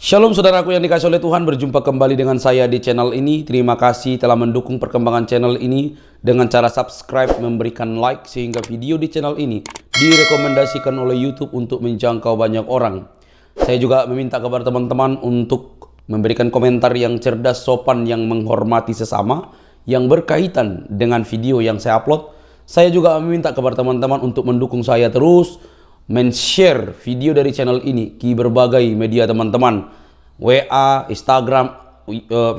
Shalom saudaraku yang dikasihi oleh Tuhan, berjumpa kembali dengan saya di channel ini. Terima kasih telah mendukung perkembangan channel ini dengan cara subscribe, memberikan like, sehingga video di channel ini direkomendasikan oleh YouTube untuk menjangkau banyak orang. Saya juga meminta kepada teman-teman untuk memberikan komentar yang cerdas, sopan, yang menghormati sesama, yang berkaitan dengan video yang saya upload. Saya juga meminta kepada teman-teman untuk mendukung saya terus men-share video dari channel ini ke berbagai media teman-teman, WA, Instagram,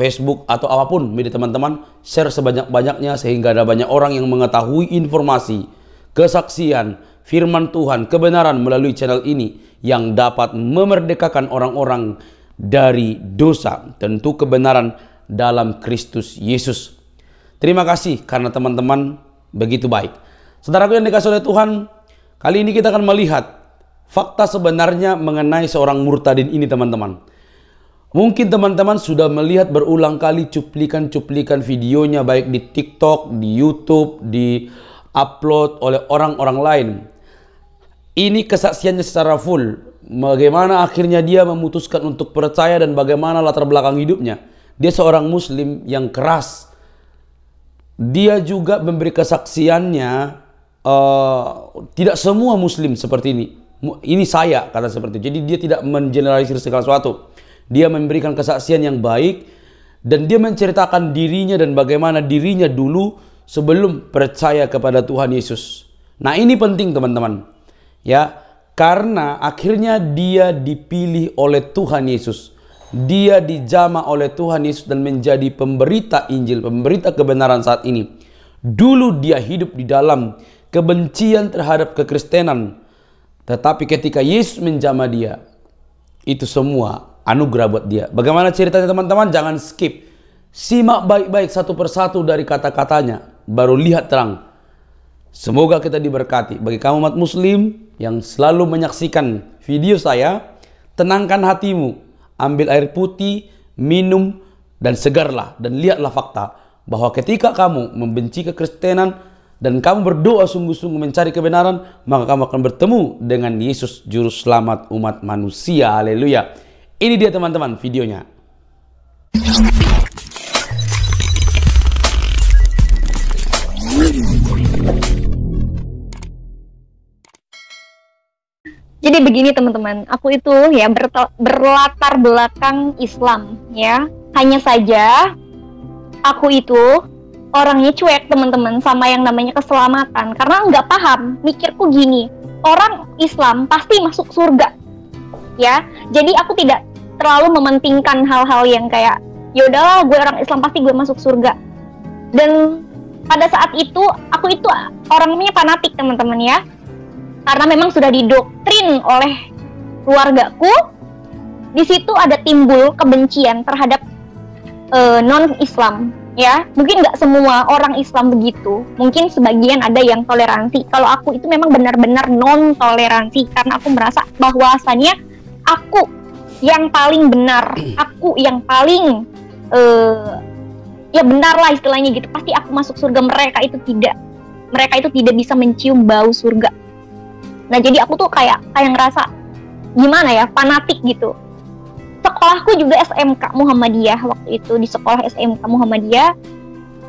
Facebook, atau apapun media teman-teman. Share sebanyak-banyaknya sehingga ada banyak orang yang mengetahui informasi, kesaksian, firman Tuhan, kebenaran melalui channel ini yang dapat memerdekakan orang-orang dari dosa, tentu kebenaran dalam Kristus Yesus. Terima kasih karena teman-teman begitu baik. Saudaraku yang dikasihi oleh Tuhan, kali ini kita akan melihat fakta sebenarnya mengenai seorang murtadin ini, teman-teman. Mungkin teman-teman sudah melihat berulang kali cuplikan-cuplikan videonya, baik di TikTok, di YouTube, di upload oleh orang-orang lain. Ini kesaksiannya secara full, bagaimana akhirnya dia memutuskan untuk percaya dan bagaimana latar belakang hidupnya. Dia seorang muslim yang keras. Dia juga memberi kesaksiannya, tidak semua muslim seperti ini. Ini saya kata seperti itu. Jadi dia tidak mengeneralisir segala sesuatu. Dia memberikan kesaksian yang baik dan dia menceritakan dirinya dan bagaimana dirinya dulu sebelum percaya kepada Tuhan Yesus. Nah, ini penting teman-teman. Ya, karena akhirnya dia dipilih oleh Tuhan Yesus. Dia dijamah oleh Tuhan Yesus dan menjadi pemberita Injil, pemberita kebenaran saat ini. Dulu dia hidup di dalam kebencian terhadap kekristenan. Tetapi ketika Yesus menjamah dia, itu semua anugerah buat dia. Bagaimana ceritanya teman-teman? Jangan skip. Simak baik-baik satu persatu dari kata-katanya, baru lihat terang. Semoga kita diberkati. Bagi kamu umat muslim yang selalu menyaksikan video saya, tenangkan hatimu, ambil air putih, minum, dan segarlah. Dan lihatlah fakta bahwa ketika kamu membenci kekristenan dan kamu berdoa sungguh-sungguh mencari kebenaran, maka kamu akan bertemu dengan Yesus, Juru Selamat umat manusia. Haleluya. Ini dia teman-teman videonya. Jadi begini teman-teman, aku itu ya berlatar belakang Islam ya. Hanya saja aku itu orangnya cuek teman-teman sama yang namanya keselamatan, karena nggak paham. Mikirku gini, orang Islam pasti masuk surga ya. Jadi aku tidak terlalu mementingkan hal-hal yang kayak yaudahlah gue orang Islam pasti gue masuk surga. Dan pada saat itu aku itu orangnya fanatik teman-teman ya, karena memang sudah didoktrin oleh keluargaku. Di situ ada timbul kebencian terhadap non-Islam ya. Mungkin nggak semua orang Islam begitu, mungkin sebagian ada yang toleransi. Kalau aku itu memang benar-benar non toleransi, karena aku merasa bahwasannya aku yang paling benar, aku yang paling ya benar lah istilahnya gitu. Pasti aku masuk surga, mereka itu tidak bisa mencium bau surga. Nah, jadi aku tuh kayak ngerasa gimana ya, fanatik gitu. Sekolahku juga SMK Muhammadiyah waktu itu, di sekolah SMK Muhammadiyah.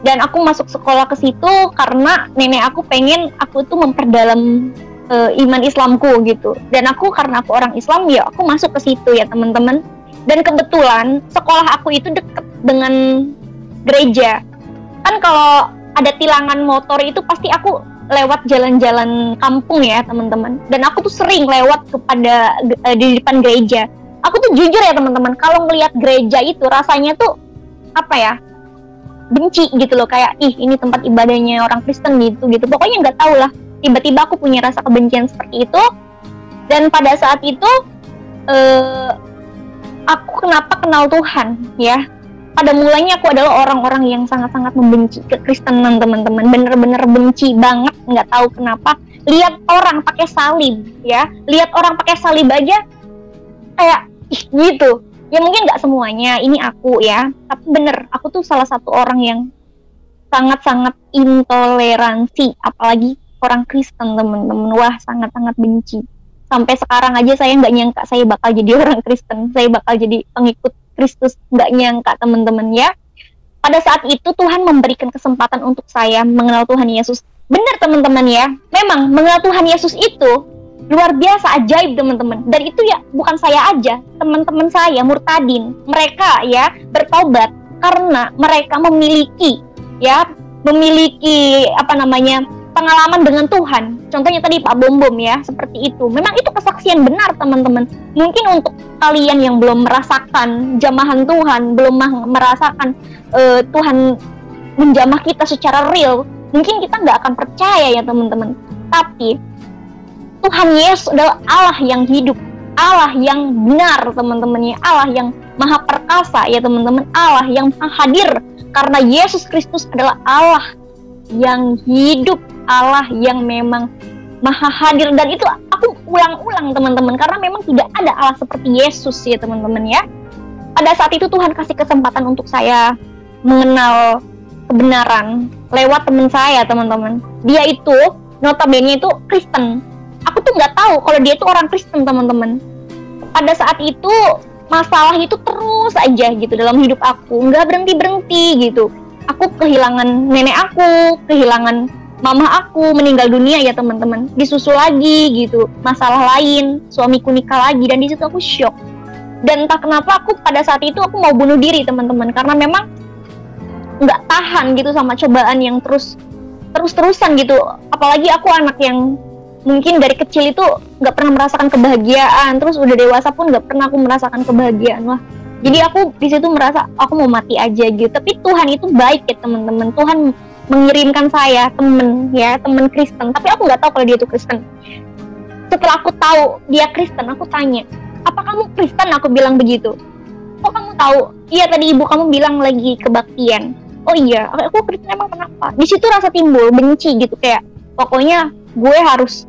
Dan aku masuk sekolah ke situ karena nenek aku pengen aku tuh memperdalam iman Islamku gitu. Dan aku karena aku orang Islam ya aku masuk ke situ ya teman-teman. Dan kebetulan sekolah aku itu deket dengan gereja. Kan kalau ada tilangan motor itu pasti aku lewat jalan-jalan kampung ya teman-teman. Dan aku tuh sering lewat di depan gereja. Aku tuh jujur ya teman-teman, kalau ngelihat gereja itu rasanya tuh apa ya, benci gitu loh, kayak ih ini tempat ibadahnya orang Kristen gitu. Pokoknya nggak tahu lah, tiba-tiba aku punya rasa kebencian seperti itu. Dan pada saat itu aku kenapa kenal Tuhan ya. Pada mulanya aku adalah orang-orang yang sangat-sangat membenci kekristenan teman-teman, bener-bener benci banget, nggak tahu kenapa. Lihat orang pakai salib ya, lihat orang pakai salib aja kayak ih gitu. Ya mungkin nggak semuanya, ini aku ya, tapi bener aku tuh salah satu orang yang sangat-sangat intoleransi, apalagi orang Kristen teman-teman. Wah, sangat-sangat benci. Sampai sekarang aja saya nggak nyangka saya bakal jadi orang Kristen, saya bakal jadi pengikut Kristus, nggak nyangka teman-teman ya. Pada saat itu Tuhan memberikan kesempatan untuk saya mengenal Tuhan Yesus. Benar teman-teman ya, memang mengenal Tuhan Yesus itu luar biasa ajaib teman-teman. Dan itu ya bukan saya aja, teman-teman saya murtadin, mereka ya bertobat karena mereka memiliki pengalaman dengan Tuhan. Contohnya tadi Pak Bom Bom ya, seperti itu. Memang itu kesaksian benar teman-teman. Mungkin untuk kalian yang belum merasakan jamahan Tuhan, belum merasakan Tuhan menjamah kita secara real, mungkin kita nggak akan percaya ya teman-teman. Tapi Tuhan Yesus adalah Allah yang hidup, Allah yang benar teman-teman ya, Allah yang maha perkasa ya teman-teman, Allah yang hadir, karena Yesus Kristus adalah Allah yang hidup, Allah yang memang maha hadir. Dan itu aku ulang-ulang teman-teman, karena memang tidak ada Allah seperti Yesus ya teman-teman ya. Pada saat itu Tuhan kasih kesempatan untuk saya mengenal kebenaran lewat teman saya teman-teman. Dia itu notabene itu Kristen. Aku tuh nggak tahu kalau dia itu orang Kristen teman-teman. Pada saat itu masalah itu terus aja gitu dalam hidup aku, nggak berhenti gitu. Aku kehilangan nenek aku, kehilangan mama aku, meninggal dunia ya teman-teman. Disusul lagi gitu, masalah lain, suamiku nikah lagi, dan di situ aku shock. Dan entah kenapa aku pada saat itu aku mau bunuh diri teman-teman, karena memang nggak tahan gitu sama cobaan yang terus-terusan gitu. Apalagi aku anak yang mungkin dari kecil itu nggak pernah merasakan kebahagiaan, terus udah dewasa pun nggak pernah aku merasakan kebahagiaan. Wah, jadi aku di situ merasa aku mau mati aja gitu. Tapi Tuhan itu baik ya teman-teman. Tuhan mengirimkan saya temen Kristen, tapi aku nggak tahu kalau dia itu Kristen. Setelah aku tahu dia Kristen, aku tanya, apa kamu Kristen? Aku bilang begitu. Kok kamu tahu? Iya, tadi ibu kamu bilang lagi kebaktian. Oh iya, aku Kristen. Emang kenapa? Di situ rasa timbul benci gitu, kayak pokoknya gue harus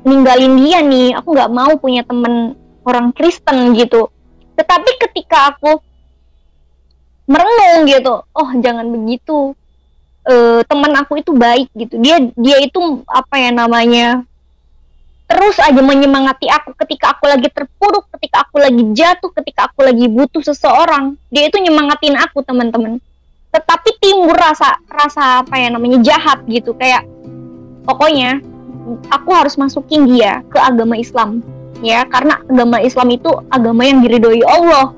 ninggalin dia nih, aku nggak mau punya temen orang Kristen gitu. Tetapi ketika aku merenung gitu, oh jangan begitu, teman aku itu baik gitu, dia itu terus aja menyemangati aku ketika aku lagi terpuruk, ketika aku lagi jatuh, ketika aku lagi butuh seseorang. Dia itu nyemangatin aku teman-teman. Tetapi timbul rasa jahat gitu, kayak pokoknya aku harus masukin dia ke agama Islam ya, karena agama Islam itu agama yang diridhoi Allah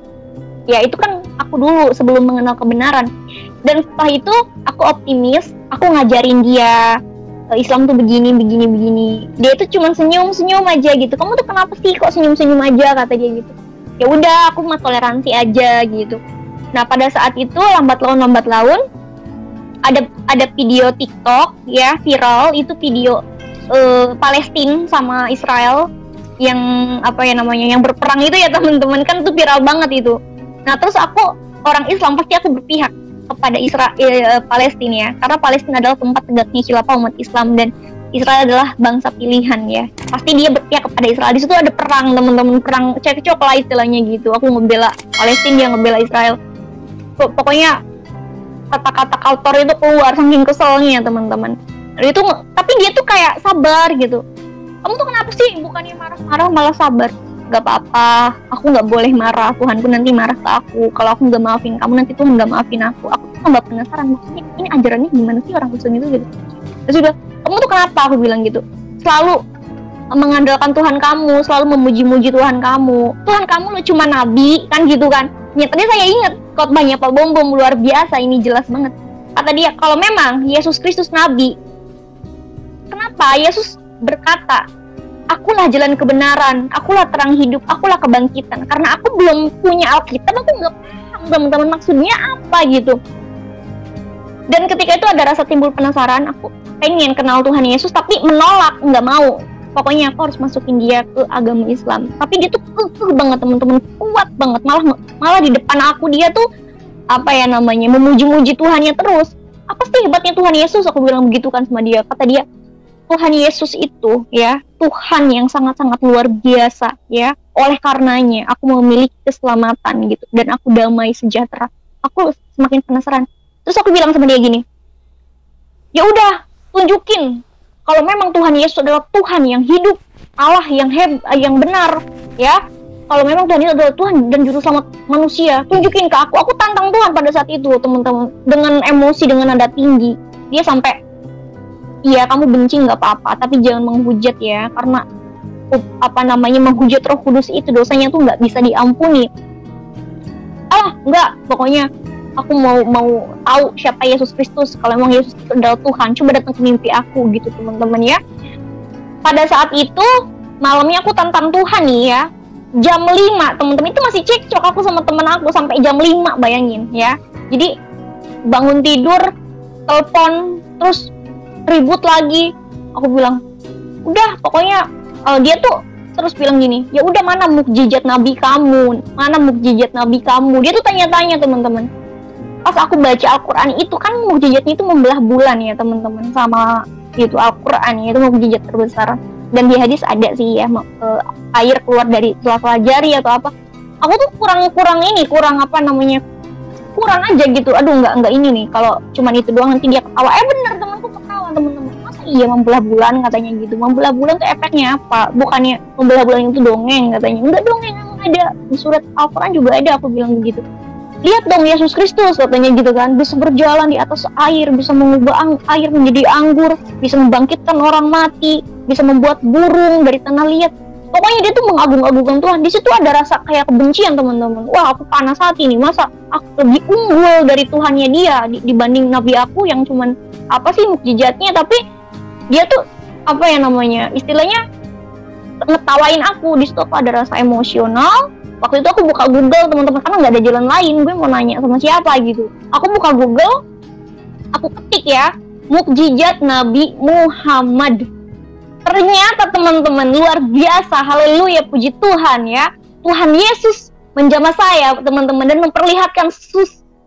ya. Itu kan aku dulu sebelum mengenal kebenaran. Dan setelah itu aku optimis, aku ngajarin dia Islam tuh begini. Dia itu cuma senyum aja gitu. Kamu tuh kenapa sih kok senyum aja, kata dia gitu. Ya udah, aku mah toleransi aja gitu. Nah pada saat itu lambat laun ada video TikTok ya viral, itu video Palestina sama Israel yang yang berperang itu ya teman-teman, kan itu viral banget itu. Nah terus aku orang Islam pasti aku berpihak kepada Palestina ya, karena Palestina adalah tempat tegaknya khilafah umat Islam dan Israel adalah bangsa pilihan ya. Pasti dia berpihak kepada Israel. Di situ ada perang teman-teman, perang cekcok lah istilahnya gitu. Aku ngebela Palestina, dia ngebela Israel. Pokoknya kata-kata kotor itu keluar saking keselnya teman-teman. Itu tapi dia tuh kayak sabar gitu. Kamu tuh kenapa sih bukannya marah-marah malah sabar? Gak apa-apa, aku gak boleh marah, Tuhan pun nanti marah ke aku. Kalau aku gak maafin kamu, nanti Tuhan gak maafin aku. Aku tuh tambah penasaran, maksudnya ini ajarannya gimana sih orang Kristen itu gitu. Terus udah, kamu tuh kenapa, aku bilang gitu, selalu mengandalkan Tuhan kamu, selalu memuji-muji Tuhan kamu. Tuhan kamu lo cuma nabi kan gitu kan. Ya, tadi saya ingat khotbahnya Pak Bom Bom, luar biasa, ini jelas banget. Kata dia, kalau memang Yesus Kristus nabi, kenapa Yesus berkata, akulah jalan kebenaran, akulah terang hidup, akulah kebangkitan. Karena aku belum punya Alkitab, aku nggak paham teman-teman maksudnya apa gitu. Dan ketika itu ada rasa timbul penasaran, aku pengen kenal Tuhan Yesus, tapi menolak, nggak mau. Pokoknya aku harus masukin dia ke agama Islam. Tapi dia tuh banget teman-teman, kuat banget. Malah di depan aku dia tuh memuji-muji Tuhannya terus. Apa sih hebatnya Tuhan Yesus? Aku bilang begitu kan sama dia. Kata dia, Tuhan Yesus itu ya Tuhan yang sangat-sangat luar biasa ya. Oleh karenanya aku memiliki keselamatan gitu, dan aku damai sejahtera. Aku semakin penasaran. Terus aku bilang sama dia gini, ya udah tunjukin kalau memang Tuhan Yesus adalah Tuhan yang hidup, Allah yang benar, ya. Kalau memang Tuhan Yesus adalah Tuhan dan juru selamat manusia, tunjukin ke aku. Aku tantang Tuhan pada saat itu, teman-teman, dengan emosi, dengan nada tinggi. Dia sampai, iya kamu benci nggak apa-apa, tapi jangan menghujat ya, karena menghujat Roh Kudus itu dosanya tuh nggak bisa diampuni. Nggak, pokoknya aku mau tahu siapa Yesus Kristus. Kalau memang Yesus itu adalah Tuhan, coba datang ke mimpi aku gitu, teman-teman ya. Pada saat itu malamnya aku tantang Tuhan nih ya. Jam 5, teman-teman, itu masih cekcok aku sama teman aku sampai jam 5, bayangin ya. Jadi bangun tidur, telepon, terus ribut lagi. Aku bilang, udah pokoknya dia tuh terus bilang gini, ya udah mana mukjizat nabi kamu, mana mukjizat nabi kamu. Dia tuh tanya-tanya, teman-teman. Pas aku baca Al-Quran itu kan mukjizatnya itu membelah bulan ya, teman-teman, sama itu Al-Quran ya, itu mukjizat terbesar. Dan di hadis ada sih ya, air keluar dari sela-sela jari atau apa. Aku tuh kurang aja gitu. Aduh, enggak ini nih, kalau cuman itu doang nanti dia ketawa. Bener, temanku ketawa, teman-teman. Masa iya membelah bulan, katanya gitu. Membelah bulan tuh efeknya apa? Bukannya membelah bulan itu dongeng, katanya. Enggak dongeng, emang ada di surat Al-Quran juga ada, aku bilang begitu. Lihat dong Yesus Kristus, katanya gitu kan, bisa berjalan di atas air, bisa mengubah air menjadi anggur, bisa membangkitkan orang mati, bisa membuat burung dari tanah liat. Pokoknya dia tuh mengagung-agungkan Tuhan. Di situ ada rasa kayak kebencian, teman-teman. Wah, aku panas hati nih, masa aku lebih unggul dari Tuhannya dia dibanding nabi aku yang cuman mukjizatnya, tapi dia tuh istilahnya ngetawain aku. Di situ aku ada rasa emosional. Waktu itu aku buka Google, teman-teman, karena nggak ada jalan lain. Gue mau nanya sama siapa gitu. Aku buka Google, aku ketik ya, mukjizat Nabi Muhammad. Ternyata, teman-teman, luar biasa. Haleluya, puji Tuhan ya. Tuhan Yesus menjamah saya, teman-teman, dan memperlihatkan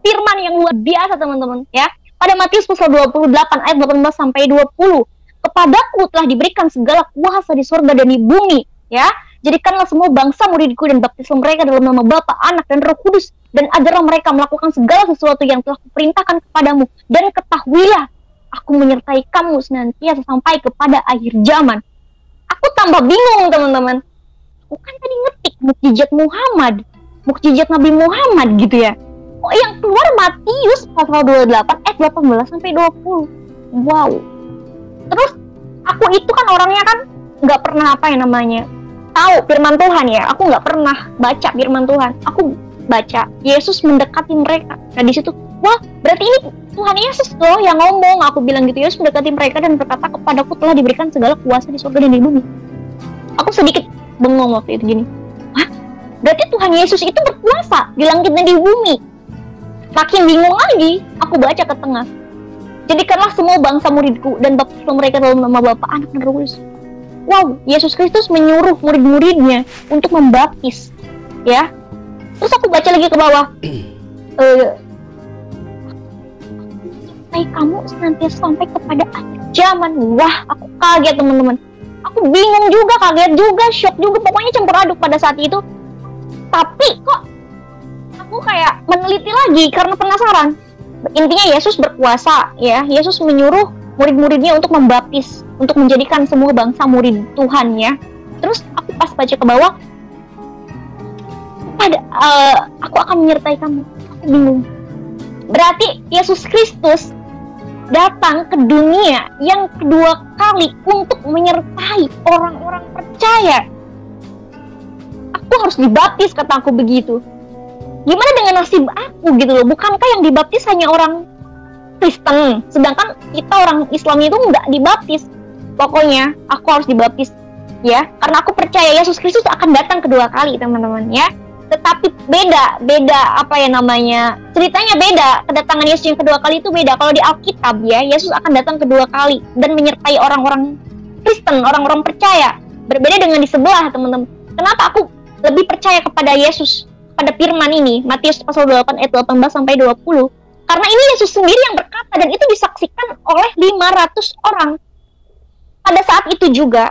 firman yang luar biasa, teman-teman ya. Pada Matius pasal 28 ayat 18 sampai 20. Kepadaku telah diberikan segala kuasa di surga dan di bumi, ya. Jadikanlah semua bangsa muridku dan baptislah mereka dalam nama Bapa, Anak, dan Roh Kudus, dan ajarlah mereka melakukan segala sesuatu yang telah kuperintahkan kepadamu, dan ketahuilah aku menyertai kamu senantiasa sampai kepada akhir zaman. Aku tambah bingung, teman-teman. Aku kan tadi ngetik mukjizat Muhammad, mukjizat Nabi Muhammad gitu ya. Oh, yang keluar Matius pasal 28 ayat 18 sampai 20. Wow. Terus aku itu kan orangnya kan nggak pernah tahu firman Tuhan ya. Aku nggak pernah baca firman Tuhan. Aku baca Yesus mendekati mereka. Nah di situ, wah berarti ini Tuhan Yesus loh yang ngomong. Aku bilang gitu, Yesus mendekati mereka dan berkata, kepadaku telah diberikan segala kuasa di surga dan di bumi. Aku sedikit bengong waktu itu gini. Hah? Berarti Tuhan Yesus itu berkuasa di langit dan di bumi. Makin bingung lagi, aku baca ke tengah. Jadikanlah semua bangsa muridku dan baptislah mereka dalam nama Bapa, Anak, dan Roh Kudus. Wow, Yesus Kristus menyuruh murid-muridnya untuk membaptis, ya. Terus aku baca lagi ke bawah. Kamu senantiasa sampai kepada akhir zaman. Wah, aku kaget, teman-teman. Aku bingung juga, kaget juga, shock juga. Pokoknya campur aduk pada saat itu. Tapi kok aku kayak meneliti lagi karena penasaran. Intinya Yesus berkuasa, ya. Yesus menyuruh murid-muridnya untuk membaptis, untuk menjadikan semua bangsa murid Tuhan ya. Terus aku pas baca ke bawah, aku akan menyertai kamu. Aku bingung. Berarti Yesus Kristus datang ke dunia yang kedua kali untuk menyertai orang-orang percaya. Aku harus dibaptis, kata aku begitu. Gimana dengan nasib aku gitu loh? Bukankah yang dibaptis hanya orang Kristen, sedangkan kita orang Islam itu nggak dibaptis. Pokoknya aku harus dibaptis ya, karena aku percaya Yesus Kristus akan datang kedua kali, teman-teman ya. Tetapi beda ceritanya beda. Kedatangan Yesus yang kedua kali itu beda. Kalau di Alkitab ya, Yesus akan datang kedua kali dan menyertai orang-orang Kristen, orang-orang percaya. Berbeda dengan di sebelah, teman-teman. Kenapa aku lebih percaya kepada Yesus, pada firman ini, Matius pasal 28 ayat 18 sampai 20? Karena ini Yesus sendiri yang berkata, dan itu disaksikan oleh 500 orang. Pada saat itu juga,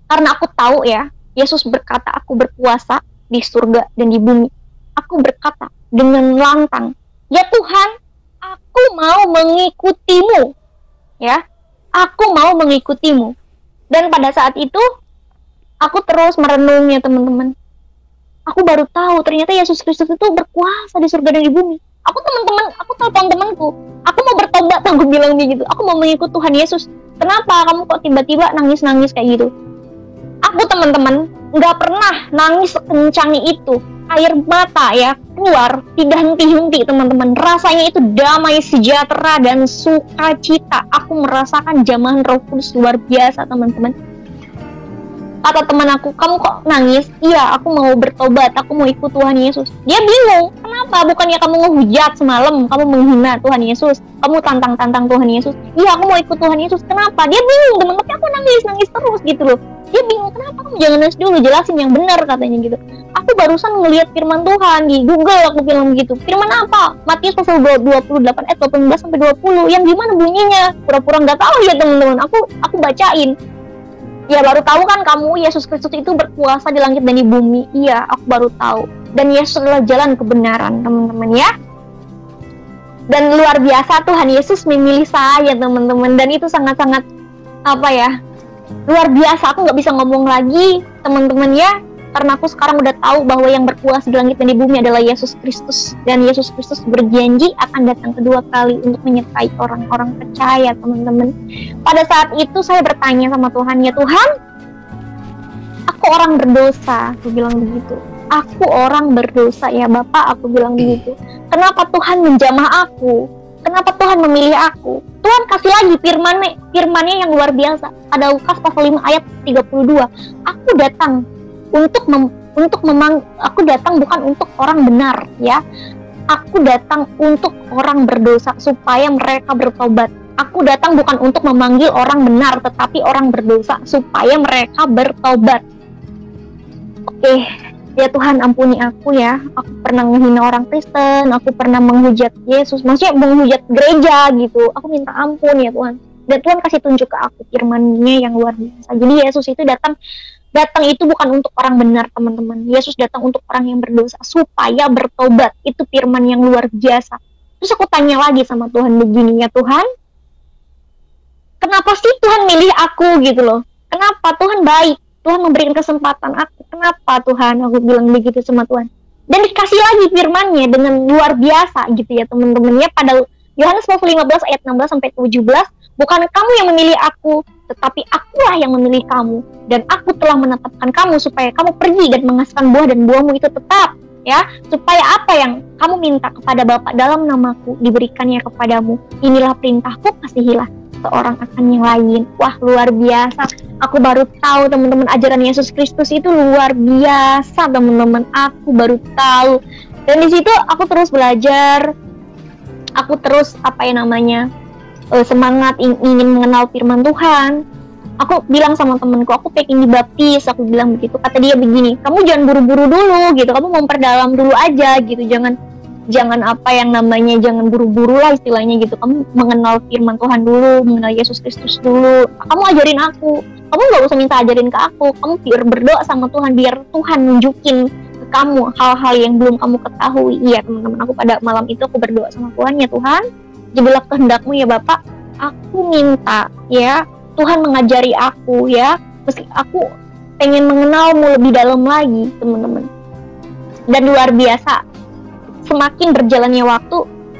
karena aku tahu ya, Yesus berkata, aku berkuasa di surga dan di bumi. Aku berkata dengan lantang, ya Tuhan, aku mau mengikutimu. Ya, aku mau mengikutimu. Dan pada saat itu aku terus merenung ya teman-teman. Aku baru tahu ternyata Yesus Kristus itu berkuasa di surga dan di bumi. Aku telepon temanku, aku mau bertobat, aku bilang begitu. Aku mau mengikut Tuhan Yesus. Kenapa kamu kok tiba-tiba nangis-nangis kayak gitu? Aku teman-teman nggak pernah nangis sekencang itu. Air mata ya keluar tidak henti-henti teman-teman. Rasanya itu damai, sejahtera, dan sukacita. Aku merasakan jamahan Roh Kudus luar biasa teman-teman. Kata teman aku, kamu kok nangis? Iya, aku mau bertobat, aku mau ikut Tuhan Yesus. Dia bingung, kenapa? Bukannya kamu ngehujat semalam, kamu menghina Tuhan Yesus, kamu tantang-tantang Tuhan Yesus. Iya, aku mau ikut Tuhan Yesus. Kenapa? Dia bingung, teman-teman. Aku nangis terus gitu loh. Dia bingung, kenapa? Kamu jangan nangis dulu, jelasin yang benar katanya gitu. Aku barusan ngelihat firman Tuhan di Google, aku bilang begitu. Firman apa? Matius pasal 28 ayat 18 sampai 20. Yang gimana bunyinya? Pura-pura nggak tahu ya teman-teman. Aku bacain. Ya baru tahu kan kamu Yesus Kristus itu berkuasa di langit dan di bumi. Iya, aku baru tahu. Dan Yesus adalah jalan kebenaran, teman-teman ya. Dan luar biasa Tuhan Yesus memilih saya, teman-teman. Dan itu sangat-sangat luar biasa. Aku nggak bisa ngomong lagi, teman-teman ya. Karena aku sekarang udah tahu bahwa yang berkuasa di langit dan di bumi adalah Yesus Kristus. Dan Yesus Kristus berjanji akan datang kedua kali untuk menyertai orang-orang percaya, teman-teman. Pada saat itu saya bertanya sama Tuhan, ya Tuhan, aku orang berdosa, aku bilang begitu. Aku orang berdosa ya Bapak, aku bilang begitu. Kenapa Tuhan menjamah aku? Kenapa Tuhan memilih aku? Tuhan kasih lagi firman-Nya yang luar biasa. Ada Lukas pasal 5 ayat 32. Aku datang aku datang bukan untuk orang benar ya. Aku datang untuk orang berdosa supaya mereka bertobat. Aku datang bukan untuk memanggil orang benar tetapi orang berdosa supaya mereka bertobat. Oke, ya Tuhan ampuni aku ya. Aku pernah menghina orang Kristen, aku pernah menghujat Yesus, maksudnya menghujat gereja gitu. Aku minta ampun ya Tuhan. Dan Tuhan kasih tunjuk ke aku firman-Nya yang luar biasa. Jadi Yesus itu datang itu bukan untuk orang benar, teman-teman. Yesus datang untuk orang yang berdosa supaya bertobat. Itu firman yang luar biasa. Terus aku tanya lagi sama Tuhan begini, ya Tuhan, kenapa sih Tuhan milih aku gitu loh? Kenapa? Tuhan baik. Tuhan memberikan kesempatan aku. Kenapa Tuhan? Aku bilang begitu sama Tuhan. Dan dikasih lagi firman-Nya dengan luar biasa gitu ya teman-teman ya. Pada Yohanes pasal 15 ayat 16 sampai 17, bukan kamu yang memilih aku, tetapi akulah yang memilih kamu, dan aku telah menetapkan kamu supaya kamu pergi dan menghasilkan buah, dan buahmu itu tetap ya, supaya apa yang kamu minta kepada Bapa dalam namaku diberikannya kepadamu. Inilah perintahku, kasihilah seorang akan yang lain. Wah, luar biasa. Aku baru tahu teman-teman, ajaran Yesus Kristus itu luar biasa teman-teman. Aku baru tahu. Dan di situ aku terus belajar. Aku terus semangat ingin mengenal firman Tuhan. Aku bilang sama temanku, aku pengen dibaptis, aku bilang begitu. Kata dia begini, kamu jangan buru-buru dulu gitu, kamu memperdalam dulu aja gitu, jangan jangan buru-buru lah istilahnya gitu. Kamu mengenal firman Tuhan dulu, mengenal Yesus Kristus dulu. Kamu ajarin aku, kamu nggak usah minta ajarin ke aku, kamu biar berdoa sama Tuhan, biar Tuhan nunjukin ke kamu hal-hal yang belum kamu ketahui. Iya teman-teman, aku pada malam itu aku berdoa sama Tuhan, ya Tuhan, jadilah kehendak-Mu ya Bapak. Aku minta ya Tuhan mengajari aku ya, meski aku pengen mengenal-Mu lebih dalam lagi teman-teman. Dan luar biasa, semakin berjalannya waktu,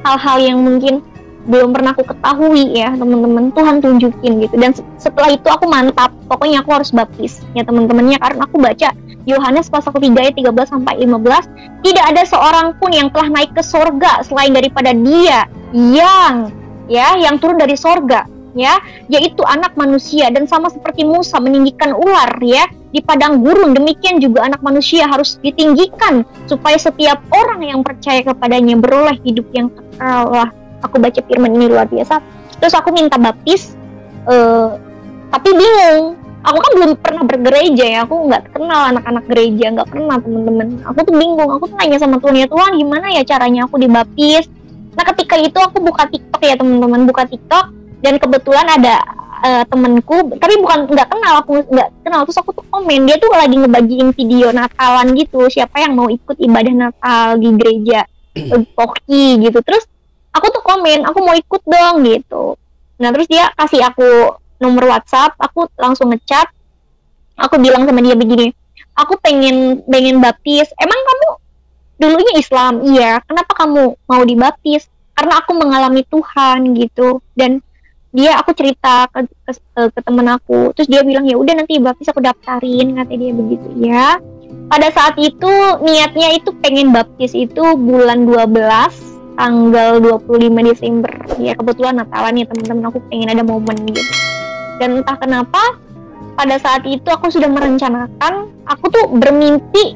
hal-hal yang mungkin belum pernah aku ketahui ya teman-teman, Tuhan tunjukin gitu. Dan setelah itu aku mantap, pokoknya aku harus baptis ya teman-temannya, karena aku baca Yohanes pasal 3 ayat 13 sampai 15, tidak ada seorang pun yang telah naik ke sorga selain daripada Dia yang turun dari sorga ya, yaitu Anak Manusia. Dan sama seperti Musa meninggikan ular ya di padang gurun, demikian juga Anak Manusia harus ditinggikan supaya setiap orang yang percaya kepadanya beroleh hidup yang kekal. Lah, aku baca firman ini luar biasa. Terus aku minta baptis, tapi bingung. Aku kan belum pernah bergereja ya, aku nggak kenal anak-anak gereja, nggak pernah teman-teman. Aku tuh bingung, aku tuh nanya sama Tuhan, ya Tuhan gimana ya caranya aku dibaptis. Nah ketika itu aku buka TikTok ya teman-teman, buka TikTok, dan kebetulan ada temenku, tapi nggak kenal, terus aku tuh komen, dia tuh lagi ngebagiin video Natalan gitu, siapa yang mau ikut ibadah Natal di gereja Poki gitu. Terus aku tuh komen, aku mau ikut dong gitu. Nah terus dia kasih aku nomor WhatsApp, aku langsung ngechat, aku bilang sama dia begini, aku pengen baptis. Emang kamu dulunya Islam? Iya. Kenapa kamu mau dibaptis? Karena aku mengalami Tuhan gitu. Dan aku cerita ke temen aku, terus dia bilang ya udah nanti baptis aku daftarin, kata dia begitu ya. Pada saat itu niatnya itu pengen baptis itu bulan 12 tanggal 25 Desember ya, kebetulan Natalan ya teman-teman, aku pengen ada momen gitu. Dan entah kenapa pada saat itu aku sudah merencanakan, aku tuh bermimpi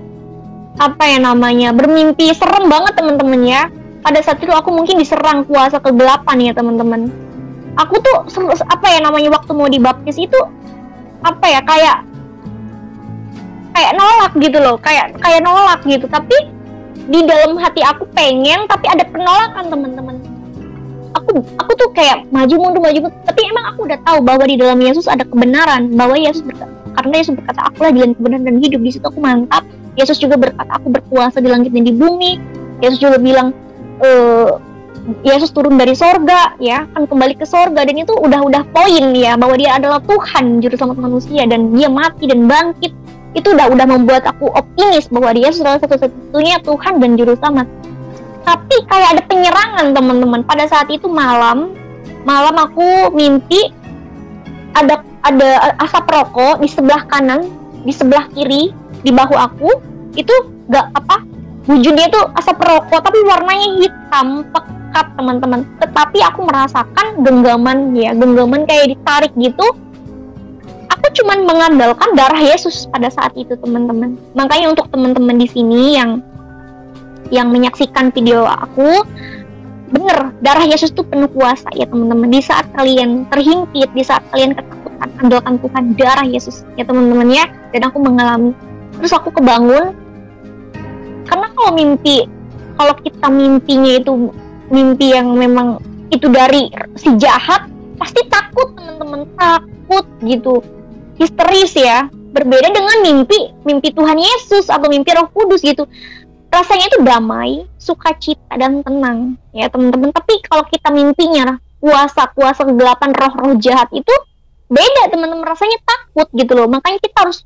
bermimpi serem banget teman-teman ya. Pada saat itu aku mungkin diserang kuasa kegelapan ya teman-teman. Aku tuh waktu mau dibaptis itu kayak nolak gitu loh, kayak nolak gitu. Tapi di dalam hati aku pengen, tapi ada penolakan teman-teman. Aku tuh kayak maju mundur. Tapi emang aku udah tahu bahwa di dalam Yesus ada kebenaran, bahwa karena Yesus berkata akulah jalan kebenaran dan hidup. Di situ aku mantap. Yesus juga berkata aku berkuasa di langit dan di bumi. Yesus juga bilang Yesus turun dari sorga ya, kan kembali ke sorga, dan itu udah poin ya, bahwa dia adalah Tuhan juru selamat manusia dan dia mati dan bangkit. Itu udah membuat aku optimis bahwa dia adalah satu-satunya Tuhan dan juru selamat. Tapi kayak ada penyerangan teman-teman. Pada saat itu malam aku mimpi ada asap rokok di sebelah kanan, di sebelah kiri, di bahu aku itu wujudnya itu asap rokok tapi warnanya hitam pekat teman-teman. Tetapi aku merasakan genggaman kayak ditarik gitu. Aku cuman mengandalkan darah Yesus pada saat itu teman-teman. Makanya untuk teman-teman di sini yang menyaksikan video aku, bener, darah Yesus tuh penuh kuasa ya teman-teman. Di saat kalian terhimpit, di saat kalian ketakutan, andalkan Tuhan, darah Yesus ya teman-teman ya. Dan aku mengalami. Terus aku kebangun. Karena kalau kita mimpinya itu mimpi yang memang itu dari si jahat, pasti takut teman-teman, takut gitu, histeris ya. Berbeda dengan mimpi Tuhan Yesus atau mimpi Roh Kudus gitu, rasanya itu damai, sukacita dan tenang ya teman-teman. Tapi kalau kita mimpinya kuasa kegelapan, roh jahat, itu beda teman-teman, rasanya takut gitu loh. Makanya kita harus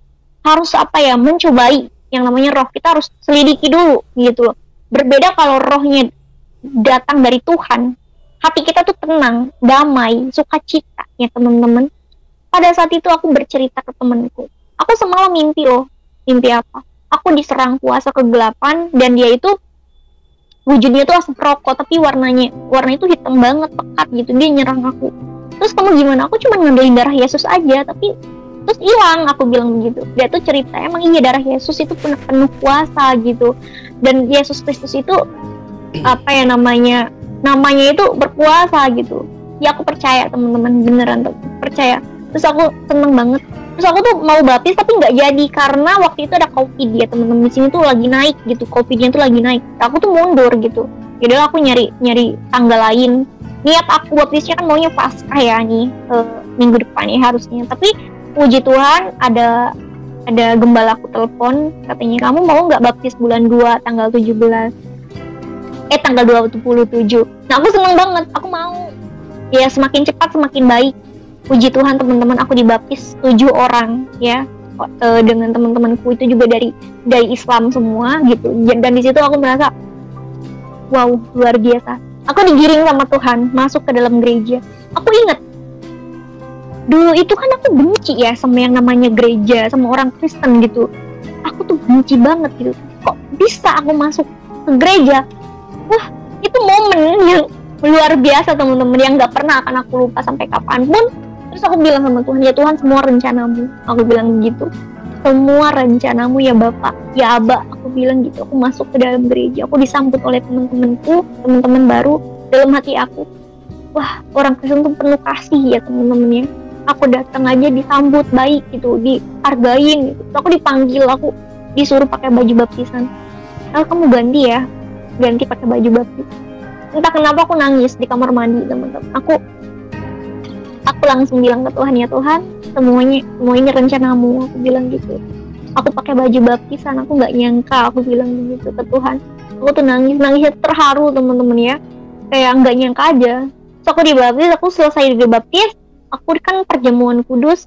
mencobai yang namanya roh, kita harus selidiki dulu gitu loh. Berbeda kalau rohnya datang dari Tuhan, hati kita tuh tenang, damai, sukacita ya teman-teman. Pada saat itu aku bercerita ke temanku, aku semalam mimpi loh. Mimpi apa? Aku diserang kuasa kegelapan dan dia itu wujudnya tuh asap rokok tapi warna itu hitam banget, pekat gitu. Dia nyerang aku. Terus kamu gimana? Aku cuma ngandelin darah Yesus aja, tapi terus hilang, aku bilang begitu. Dia tuh cerita emang iya darah Yesus itu penuh kuasa gitu, dan Yesus Kristus itu namanya itu berkuasa gitu ya. Aku percaya teman-teman, beneran tuh percaya. Terus aku seneng banget. Terus aku tuh mau baptis tapi nggak jadi karena waktu itu ada COVID ya teman-teman. Di sini tuh lagi naik gitu, COVID-nya tuh lagi naik. Aku tuh mundur gitu. Jadi aku nyari tanggal lain. Niat aku baptisnya kan maunya Paskah ya nih, minggu depan ya harusnya. Tapi puji Tuhan ada gembala aku telepon, katanya kamu mau nggak baptis bulan 2 tanggal 17 tanggal 27. Nah aku seneng banget, aku mau ya, semakin cepat semakin baik. Puji Tuhan teman-teman, aku dibaptis 7 orang ya, dengan teman-temanku itu juga dari Islam semua gitu. Dan di situ aku merasa wow, luar biasa. Aku digiring sama Tuhan masuk ke dalam gereja. Aku ingat dulu itu kan aku benci ya sama yang namanya gereja, sama orang Kristen gitu. Aku tuh benci banget gitu. Kok bisa aku masuk ke gereja? Wah, itu momen yang luar biasa teman-teman, yang gak pernah akan aku lupa sampai kapanpun. Terus aku bilang sama Tuhan, ya Tuhan, semua rencanamu. Aku bilang gitu. Semua rencanamu ya Bapak, ya Aba. Aku bilang gitu. Aku masuk ke dalam gereja. Aku disambut oleh teman-temanku, teman-teman baru. Dalam hati aku, wah, orang Kristen tuh penuh kasih ya teman-teman ya. Aku datang aja disambut baik gitu, dihargain gitu. Aku dipanggil, aku disuruh pakai baju baptisan. Kamu ganti ya, ganti pakai baju baptis. Entah kenapa aku nangis di kamar mandi teman-teman. Aku langsung bilang ke Tuhan, ya Tuhan, semuanya rencanamu. Aku bilang gitu. Aku pakai baju baptisan, aku nggak nyangka. Aku bilang begitu ke Tuhan. Aku tuh nangisnya terharu teman-teman ya, kayak nggak nyangka aja. So aku dibaptis, aku selesai dibaptis. aku kan perjamuan kudus,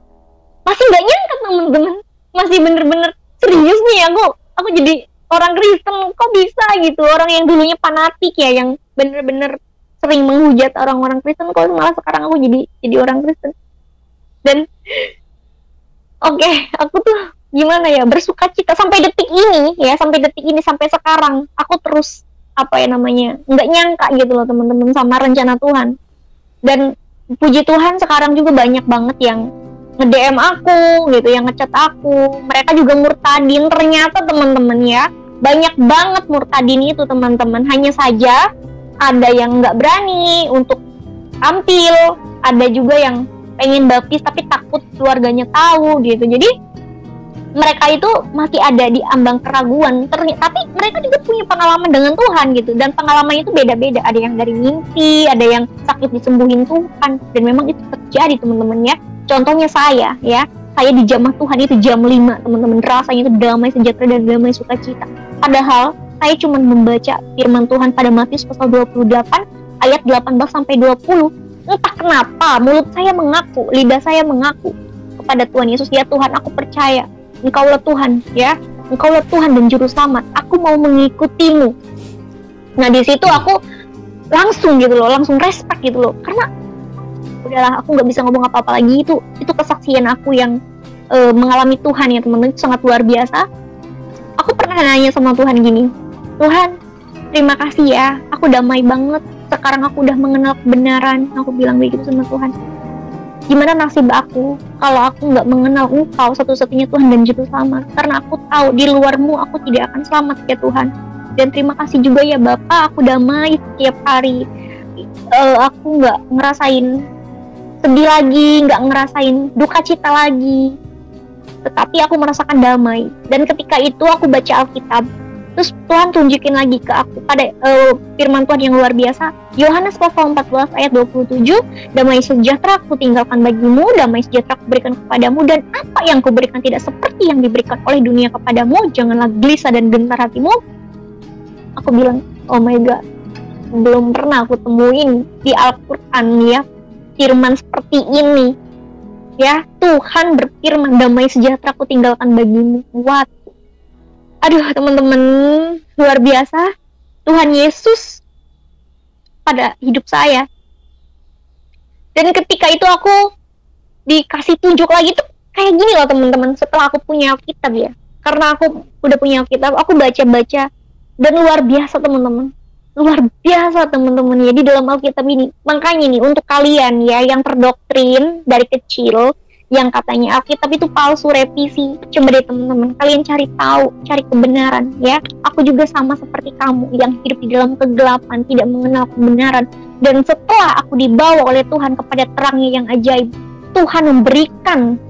masih nggak nyangka teman-teman, masih bener-bener serius nih aku jadi orang Kristen. Kok bisa gitu, orang yang dulunya fanatik ya, yang bener-bener sering menghujat orang-orang Kristen, kok malah sekarang aku jadi orang Kristen. Dan oke, aku tuh gimana ya, bersuka cita sampai detik ini ya, sampai sekarang aku terus nggak nyangka gitu loh teman-teman sama rencana Tuhan. Dan puji Tuhan sekarang juga banyak banget yang nge-DM aku gitu, yang ngechat aku, mereka juga murtadin ternyata teman-teman ya, banyak banget murtadin itu teman-teman. Hanya saja ada yang nggak berani untuk tampil, ada juga yang pengen baptis tapi takut keluarganya tahu gitu. Jadi mereka itu masih ada di ambang keraguan, tapi mereka juga punya pengalaman dengan Tuhan gitu, dan pengalamannya itu beda-beda. Ada yang dari mimpi, ada yang sakit disembuhin Tuhan, dan memang itu terjadi teman-teman ya. Contohnya saya di jamah Tuhan itu jam 5 teman-teman, rasanya itu damai sejahtera dan damai sukacita. Padahal saya cuma membaca firman Tuhan pada Matius pasal 28 ayat 18 sampai 20. Entah kenapa mulut saya mengaku, lidah saya mengaku kepada Tuhan Yesus, ya Tuhan, aku percaya Engkaulah Tuhan ya, Engkaulah Tuhan dan Juru Selamat, aku mau mengikutimu. Nah di situ aku langsung respect gitu loh, karena udahlah aku nggak bisa ngomong apa-apa lagi. Itu kesaksian aku yang mengalami Tuhan ya teman-teman, itu sangat luar biasa. Aku pernah nanya sama Tuhan gini, Tuhan terima kasih ya, aku damai banget, sekarang aku udah mengenal kebenaran. Aku bilang begitu sama Tuhan. Gimana nasib aku kalau aku nggak mengenal Engkau satu-satunya Tuhan dan Juru Selamat? Karena aku tahu di luarmu aku tidak akan selamat ya Tuhan. Dan terima kasih juga ya Bapak, aku damai setiap hari. Aku nggak ngerasain sedih lagi, nggak ngerasain duka cita lagi, tetapi aku merasakan damai. Dan ketika itu aku baca Alkitab, terus Tuhan tunjukin lagi ke aku pada firman Tuhan yang luar biasa. Yohanes pasal 14 ayat 27, damai sejahtera aku tinggalkan bagimu, damai sejahtera aku berikan kepadamu, dan apa yang kuberikan tidak seperti yang diberikan oleh dunia kepadamu. Janganlah gelisah dan gentar hatimu. Aku bilang, oh my God, belum pernah aku temuin di Al-Quran ya firman seperti ini ya. Tuhan berfirman, damai sejahtera aku tinggalkan bagimu. What? Aduh teman-teman, luar biasa Tuhan Yesus pada hidup saya. Dan ketika itu aku dikasih tunjuk lagi tuh kayak gini loh teman-teman. Setelah aku punya Alkitab ya, karena aku udah punya Alkitab, aku baca-baca, dan luar biasa teman-teman, luar biasa teman-teman ya di dalam Alkitab ini. Makanya nih untuk kalian ya yang terdoktrin dari kecil yang katanya Alkitab itu palsu, revisi, coba deh teman-teman kalian cari tahu, cari kebenaran ya. Aku juga sama seperti kamu yang hidup di dalam kegelapan, tidak mengenal kebenaran. Dan setelah aku dibawa oleh Tuhan kepada terangnya yang ajaib, Tuhan memberikan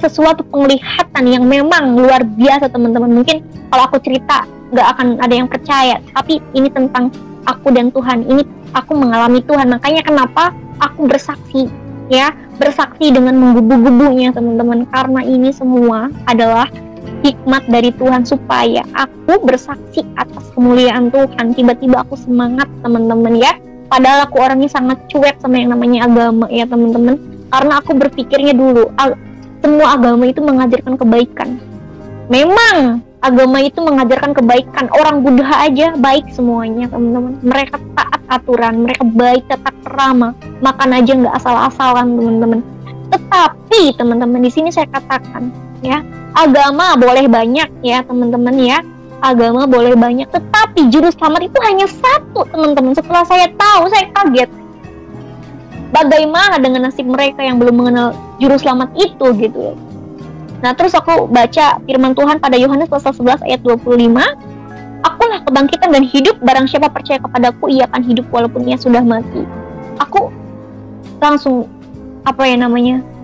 sesuatu penglihatan yang memang luar biasa teman-teman. Mungkin kalau aku cerita nggak akan ada yang percaya, tapi ini tentang aku dan Tuhan. Ini aku mengalami Tuhan, makanya kenapa aku bersaksi ya, bersaksi dengan menggebu-gebunya teman-teman, karena ini semua adalah hikmat dari Tuhan supaya aku bersaksi atas kemuliaan Tuhan. Tiba-tiba aku semangat teman-teman ya, padahal aku orangnya sangat cuek sama yang namanya agama ya teman-teman, karena aku berpikirnya dulu semua agama itu mengajarkan kebaikan. Memang agama itu mengajarkan kebaikan, orang Buddha aja baik semuanya teman-teman, mereka taat aturan, mereka baik, tata krama, makan aja nggak asal-asalan teman-teman. Tetapi teman-teman di sini saya katakan ya, agama boleh banyak ya teman-teman ya, agama boleh banyak, tetapi juru selamat itu hanya satu teman-teman. Setelah saya tahu, saya kaget, bagaimana dengan nasib mereka yang belum mengenal juru selamat itu gitu. Nah terus aku baca firman Tuhan pada Yohanes pasal 11 ayat 25, akulah kebangkitan dan hidup, barang siapa percaya kepadaku ia akan hidup walaupun ia sudah mati. Aku langsung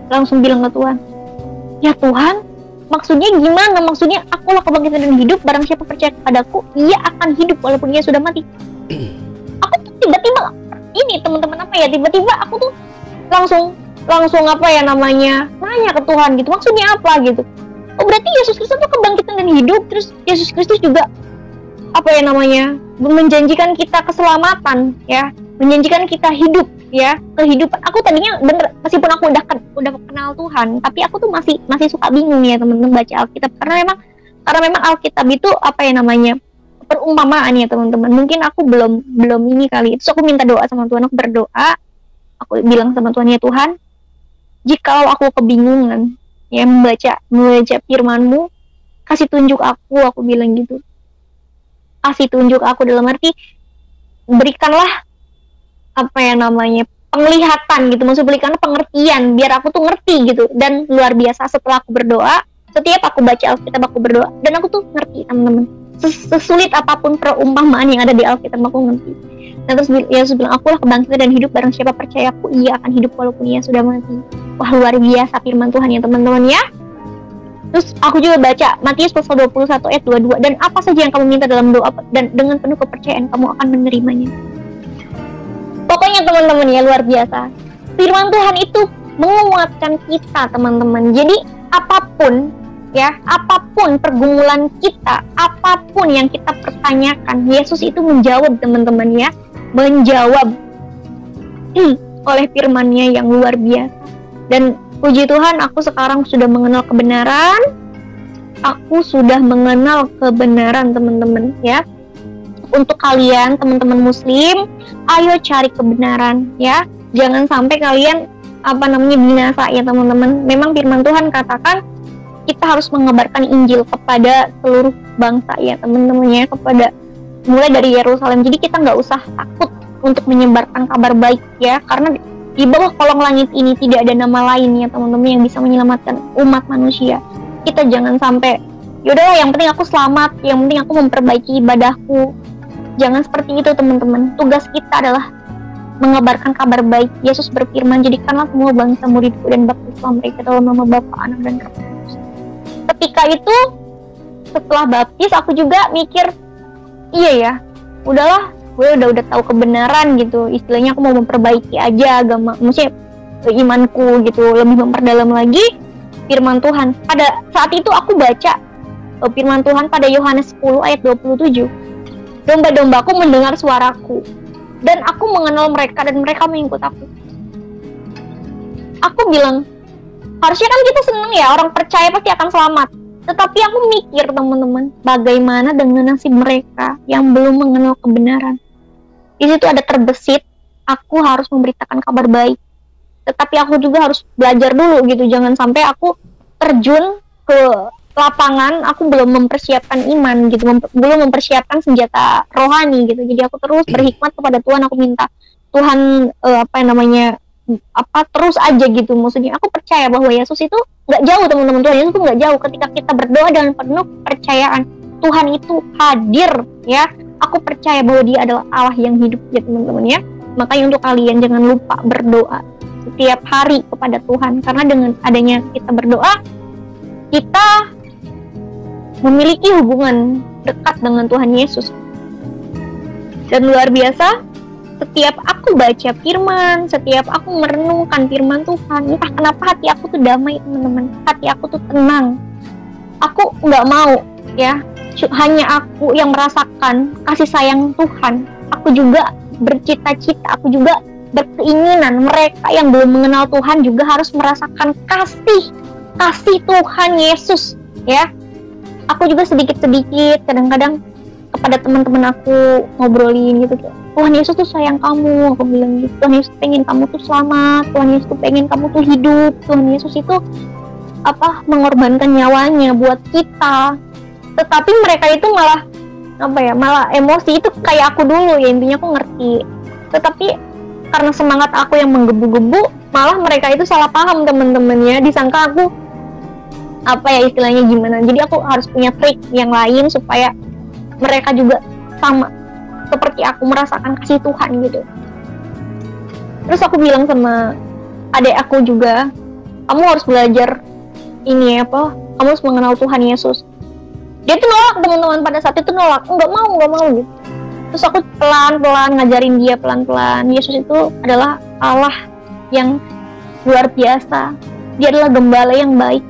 langsung bilang ke Tuhan, ya Tuhan, maksudnya gimana? Maksudnya akulah kebangkitan dan hidup, barang siapa percaya kepadaku ia akan hidup walaupun ia sudah mati. Aku tuh tiba-tiba ini teman-teman tiba-tiba aku tuh langsung nanya ke Tuhan gitu, maksudnya apa gitu. Oh berarti Yesus Kristus itu kebangkitan dan hidup, terus Yesus Kristus juga menjanjikan kita keselamatan ya, menjanjikan kita hidup ya kehidupan aku tadinya bener, meskipun aku udah kenal Tuhan, tapi aku tuh masih suka bingung ya teman-teman baca Alkitab, karena memang Alkitab itu apa ya namanya, perumpamaan ya teman-teman. Mungkin aku belum ini kali. Terus aku minta doa sama Tuhan, aku berdoa, aku bilang sama Tuhan, ya Tuhan, jika aku kebingungan ya membaca firman-Mu, kasih tunjuk aku bilang gitu. Kasih tunjuk aku dalam arti berikanlah apa ya namanya, penglihatan gitu, maksud berikanlah pengertian biar aku tuh ngerti gitu. Dan luar biasa, setelah aku berdoa, setiap aku baca Alkitab aku berdoa dan aku tuh ngerti teman-teman. Sesulit apapun perumpamaan yang ada di Alkitab aku ngerti. Dan terus Yesus bilang, akulah kebangkitan dan hidup, barang siapa percaya aku, ia akan hidup walaupun ia sudah mati. Wah, luar biasa firman Tuhan ya teman-teman ya. Terus aku juga baca Matius pasal 21 ayat 22, dan apa saja yang kamu minta dalam doa dan dengan penuh kepercayaan kamu akan menerimanya. Pokoknya teman-teman ya, luar biasa. Firman Tuhan itu menguatkan kita teman-teman. Jadi apapun ya, apapun pergumulan kita, apapun yang kita pertanyakan, Yesus itu menjawab teman-teman ya. Menjawab oleh firman-Nya yang luar biasa. Dan puji Tuhan, aku sekarang sudah mengenal kebenaran. Aku sudah mengenal kebenaran teman-teman ya. Untuk kalian teman-teman muslim, ayo cari kebenaran ya. Jangan sampai kalian binasa ya teman-teman. Memang firman Tuhan katakan kita harus mengabarkan Injil kepada seluruh bangsa ya teman-teman ya, kepada mulai dari Yerusalem. Jadi kita nggak usah takut untuk menyebarkan kabar baik ya, karena di bawah kolong langit ini tidak ada nama lain ya teman-teman yang bisa menyelamatkan umat manusia. Kita jangan sampai yaudahlah yang penting aku selamat, yang penting aku memperbaiki ibadahku. Jangan seperti itu teman-teman. Tugas kita adalah mengabarkan kabar baik. Yesus berfirman, jadikanlah semua bangsa muridku dan baptislah mereka dalam nama Bapa, Anak dan Roh Kudus. Ketika itu setelah baptis aku juga mikir, iya ya, udahlah, gue udah tahu kebenaran gitu. Istilahnya aku mau memperbaiki aja agama, maksudnya imanku gitu, lebih memperdalam lagi firman Tuhan. Pada saat itu aku baca firman Tuhan pada Yohanes 10 ayat 27. Domba-dombaku mendengar suaraku, dan aku mengenal mereka, dan mereka mengikut aku. Aku bilang, harusnya kan kita seneng ya, orang percaya pasti akan selamat. Tetapi aku mikir teman-teman, bagaimana dengan nasib mereka yang belum mengenal kebenaran? Di situ ada terbesit, aku harus memberitakan kabar baik. Tetapi aku juga harus belajar dulu gitu, jangan sampai aku terjun ke lapangan, aku belum mempersiapkan iman gitu, belum mempersiapkan senjata rohani gitu. Jadi aku terus berhikmat kepada Tuhan, aku minta Tuhan terus aja gitu. Maksudnya aku percaya bahwa Yesus itu nggak jauh teman-teman, Tuhan Yesus itu nggak jauh. Ketika kita berdoa dengan penuh percayaan, Tuhan itu hadir ya. Aku percaya bahwa Dia adalah Allah yang hidup ya teman-teman ya. Makanya untuk kalian jangan lupa berdoa setiap hari kepada Tuhan, karena dengan adanya kita berdoa, kita memiliki hubungan dekat dengan Tuhan Yesus. Dan luar biasa, setiap aku baca firman, setiap aku merenungkan firman Tuhan, entah kenapa hati aku tuh damai teman-teman, hati aku tuh tenang. Aku nggak mau ya, hanya aku yang merasakan kasih sayang Tuhan. Aku juga bercita-cita, aku juga berkeinginan mereka yang belum mengenal Tuhan juga harus merasakan kasih Tuhan Yesus ya. Aku juga sedikit-sedikit kadang-kadang kepada teman-teman aku ngobrolin gitu, Tuhan Yesus tuh sayang kamu, aku bilang gitu. Tuhan Yesus pengen kamu tuh selamat, Tuhan Yesus tuh pengen kamu tuh hidup, Tuhan Yesus itu mengorbankan nyawanya buat kita. Tetapi mereka itu malah emosi, itu kayak aku dulu ya, intinya aku ngerti. Tetapi karena semangat aku yang menggebu-gebu, malah mereka itu salah paham teman-teman ya, disangka aku istilahnya gimana. Jadi aku harus punya trik yang lain supaya mereka juga sama seperti aku merasakan kasih Tuhan gitu. Terus aku bilang sama adik aku juga, kamu harus belajar kamu harus mengenal Tuhan Yesus. Dia tuh nolak teman-teman, pada saat itu nolak, nggak mau gitu. Terus aku pelan-pelan ngajarin dia pelan-pelan, Yesus itu adalah Allah yang luar biasa. Dia adalah gembala yang baik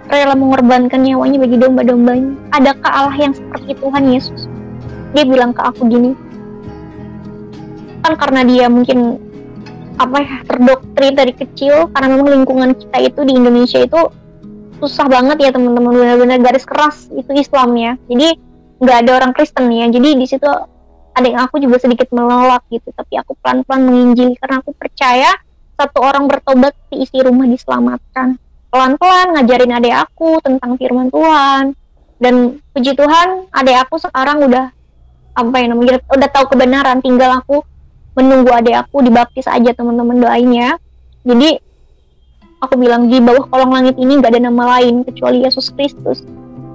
rela mengorbankan nyawanya bagi domba-dombanya. Adakah Allah yang seperti Tuhan Yesus? Dia bilang ke aku gini, kan karena dia mungkin terdoktrin dari kecil, karena memang lingkungan kita itu di Indonesia itu susah banget ya teman-teman, benar-benar garis keras itu Islam ya. Jadi nggak ada orang Kristen ya. Jadi di situ adik aku juga sedikit menolak gitu, tapi aku pelan-pelan menginjili karena aku percaya satu orang bertobat isi rumah diselamatkan. Pelan-pelan ngajarin adik aku tentang firman Tuhan, dan puji Tuhan adik aku sekarang udah udah tahu kebenaran. Tinggal aku menunggu adik aku dibaptis aja, teman-teman doain ya. Jadi aku bilang di bawah kolong langit ini gak ada nama lain kecuali Yesus Kristus.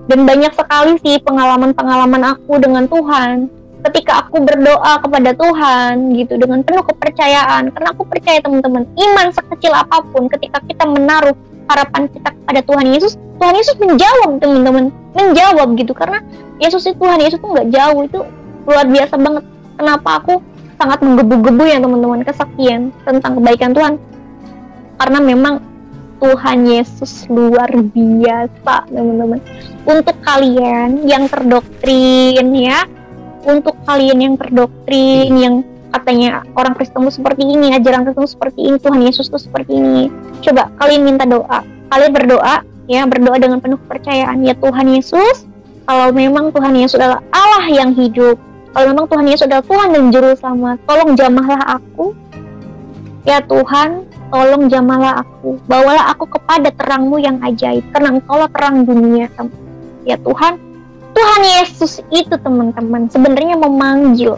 Dan banyak sekali sih pengalaman-pengalaman aku dengan Tuhan ketika aku berdoa kepada Tuhan gitu dengan penuh kepercayaan. Karena aku percaya teman-teman, iman sekecil apapun ketika kita menaruh harapan kita kepada Tuhan Yesus menjawab teman-teman, menjawab gitu. Karena Tuhan Yesus tuh gak jauh, itu luar biasa banget. Kenapa aku sangat menggebu-gebu ya teman-teman kesaksian tentang kebaikan Tuhan, karena memang Tuhan Yesus luar biasa teman-teman. Untuk kalian yang terdoktrin ya, untuk kalian yang terdoktrin yang katanya orang Kristen itu seperti ini, ajaran Kristen seperti ini, Tuhan Yesus itu seperti ini, coba kalian minta doa, kalian berdoa ya, berdoa dengan penuh kepercayaan. Ya Tuhan Yesus, kalau memang Tuhan Yesus adalah Allah yang hidup, kalau memang Tuhan Yesus adalah Tuhan dan Juru Selamat, tolong jamahlah aku ya Tuhan, tolong jamahlah aku, bawalah aku kepada terang-Mu yang ajaib, karena Engkaulah terang dunia. Ya Tuhan, Tuhan Yesus itu teman-teman sebenarnya memanggil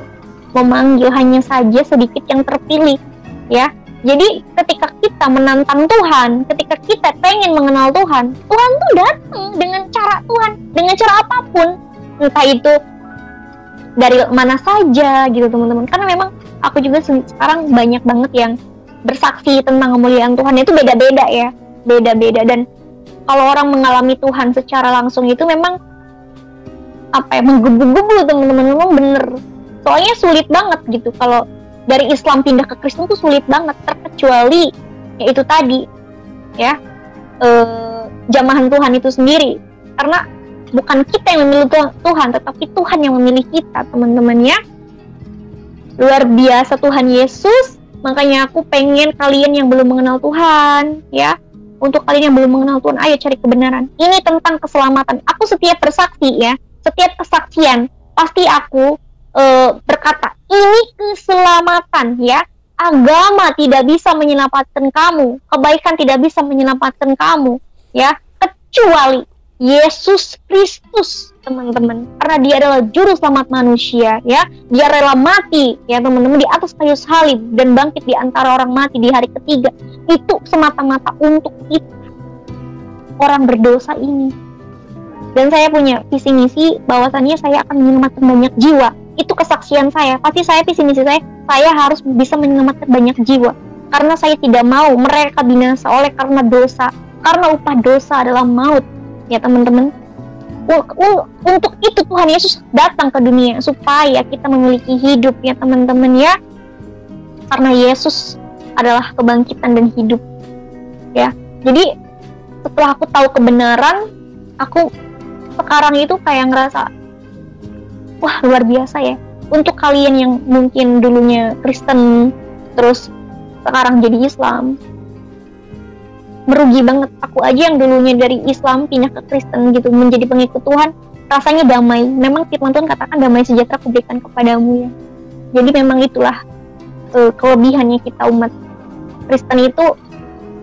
hanya saja sedikit yang terpilih ya. Jadi ketika kita menantang Tuhan, ketika kita pengen mengenal Tuhan, Tuhan tuh datang dengan cara Tuhan, dengan cara apapun, entah itu dari mana saja gitu teman-teman. Karena memang aku juga sekarang banyak banget yang bersaksi tentang kemuliaan Tuhan, itu beda-beda ya, beda-beda. Dan kalau orang mengalami Tuhan secara langsung itu memang menggebu-gebu teman-teman, memang bener. Soalnya sulit banget gitu kalau dari Islam pindah ke Kristen tuh sulit banget, terkecuali ya itu tadi ya, jamahan Tuhan itu sendiri. Karena bukan kita yang memilih Tuhan, tetapi Tuhan yang memilih kita teman-teman ya. Luar biasa Tuhan Yesus. Makanya aku pengen kalian yang belum mengenal Tuhan ya, untuk kalian yang belum mengenal Tuhan, ayo cari kebenaran. Ini tentang keselamatan. Aku setiap bersaksi ya, setiap kesaksian pasti aku berkata ini keselamatan ya. Agama tidak bisa menyelamatkan kamu, kebaikan tidak bisa menyelamatkan kamu ya, kecuali Yesus Kristus teman-teman, karena Dia adalah juru selamat manusia ya. Dia rela mati ya teman-teman di atas kayu salib dan bangkit di antara orang mati di hari ketiga. Itu semata-mata untuk kita orang berdosa ini. Dan saya punya visi misi bahwasannya saya akan menyelamatkan banyak jiwa. Itu kesaksian saya. Pasti visi misi saya harus bisa menyelamatkan banyak jiwa. Karena saya tidak mau mereka binasa oleh karena dosa. Karena upah dosa adalah maut ya teman-teman. Untuk itu Tuhan Yesus datang ke dunia supaya kita memiliki hidup ya teman-teman ya. Karena Yesus adalah kebangkitan dan hidup ya. Jadi setelah aku tahu kebenaran, aku sekarang itu kayak ngerasa wah luar biasa ya. Untuk kalian yang mungkin dulunya Kristen terus sekarang jadi Islam, merugi banget. Aku aja yang dulunya dari Islam pindah ke Kristen gitu, menjadi pengikut Tuhan, rasanya damai. Memang firman Tuhan katakan damai sejahtera kuberikan kepadamu ya. Jadi memang itulah kelebihannya kita umat Kristen itu,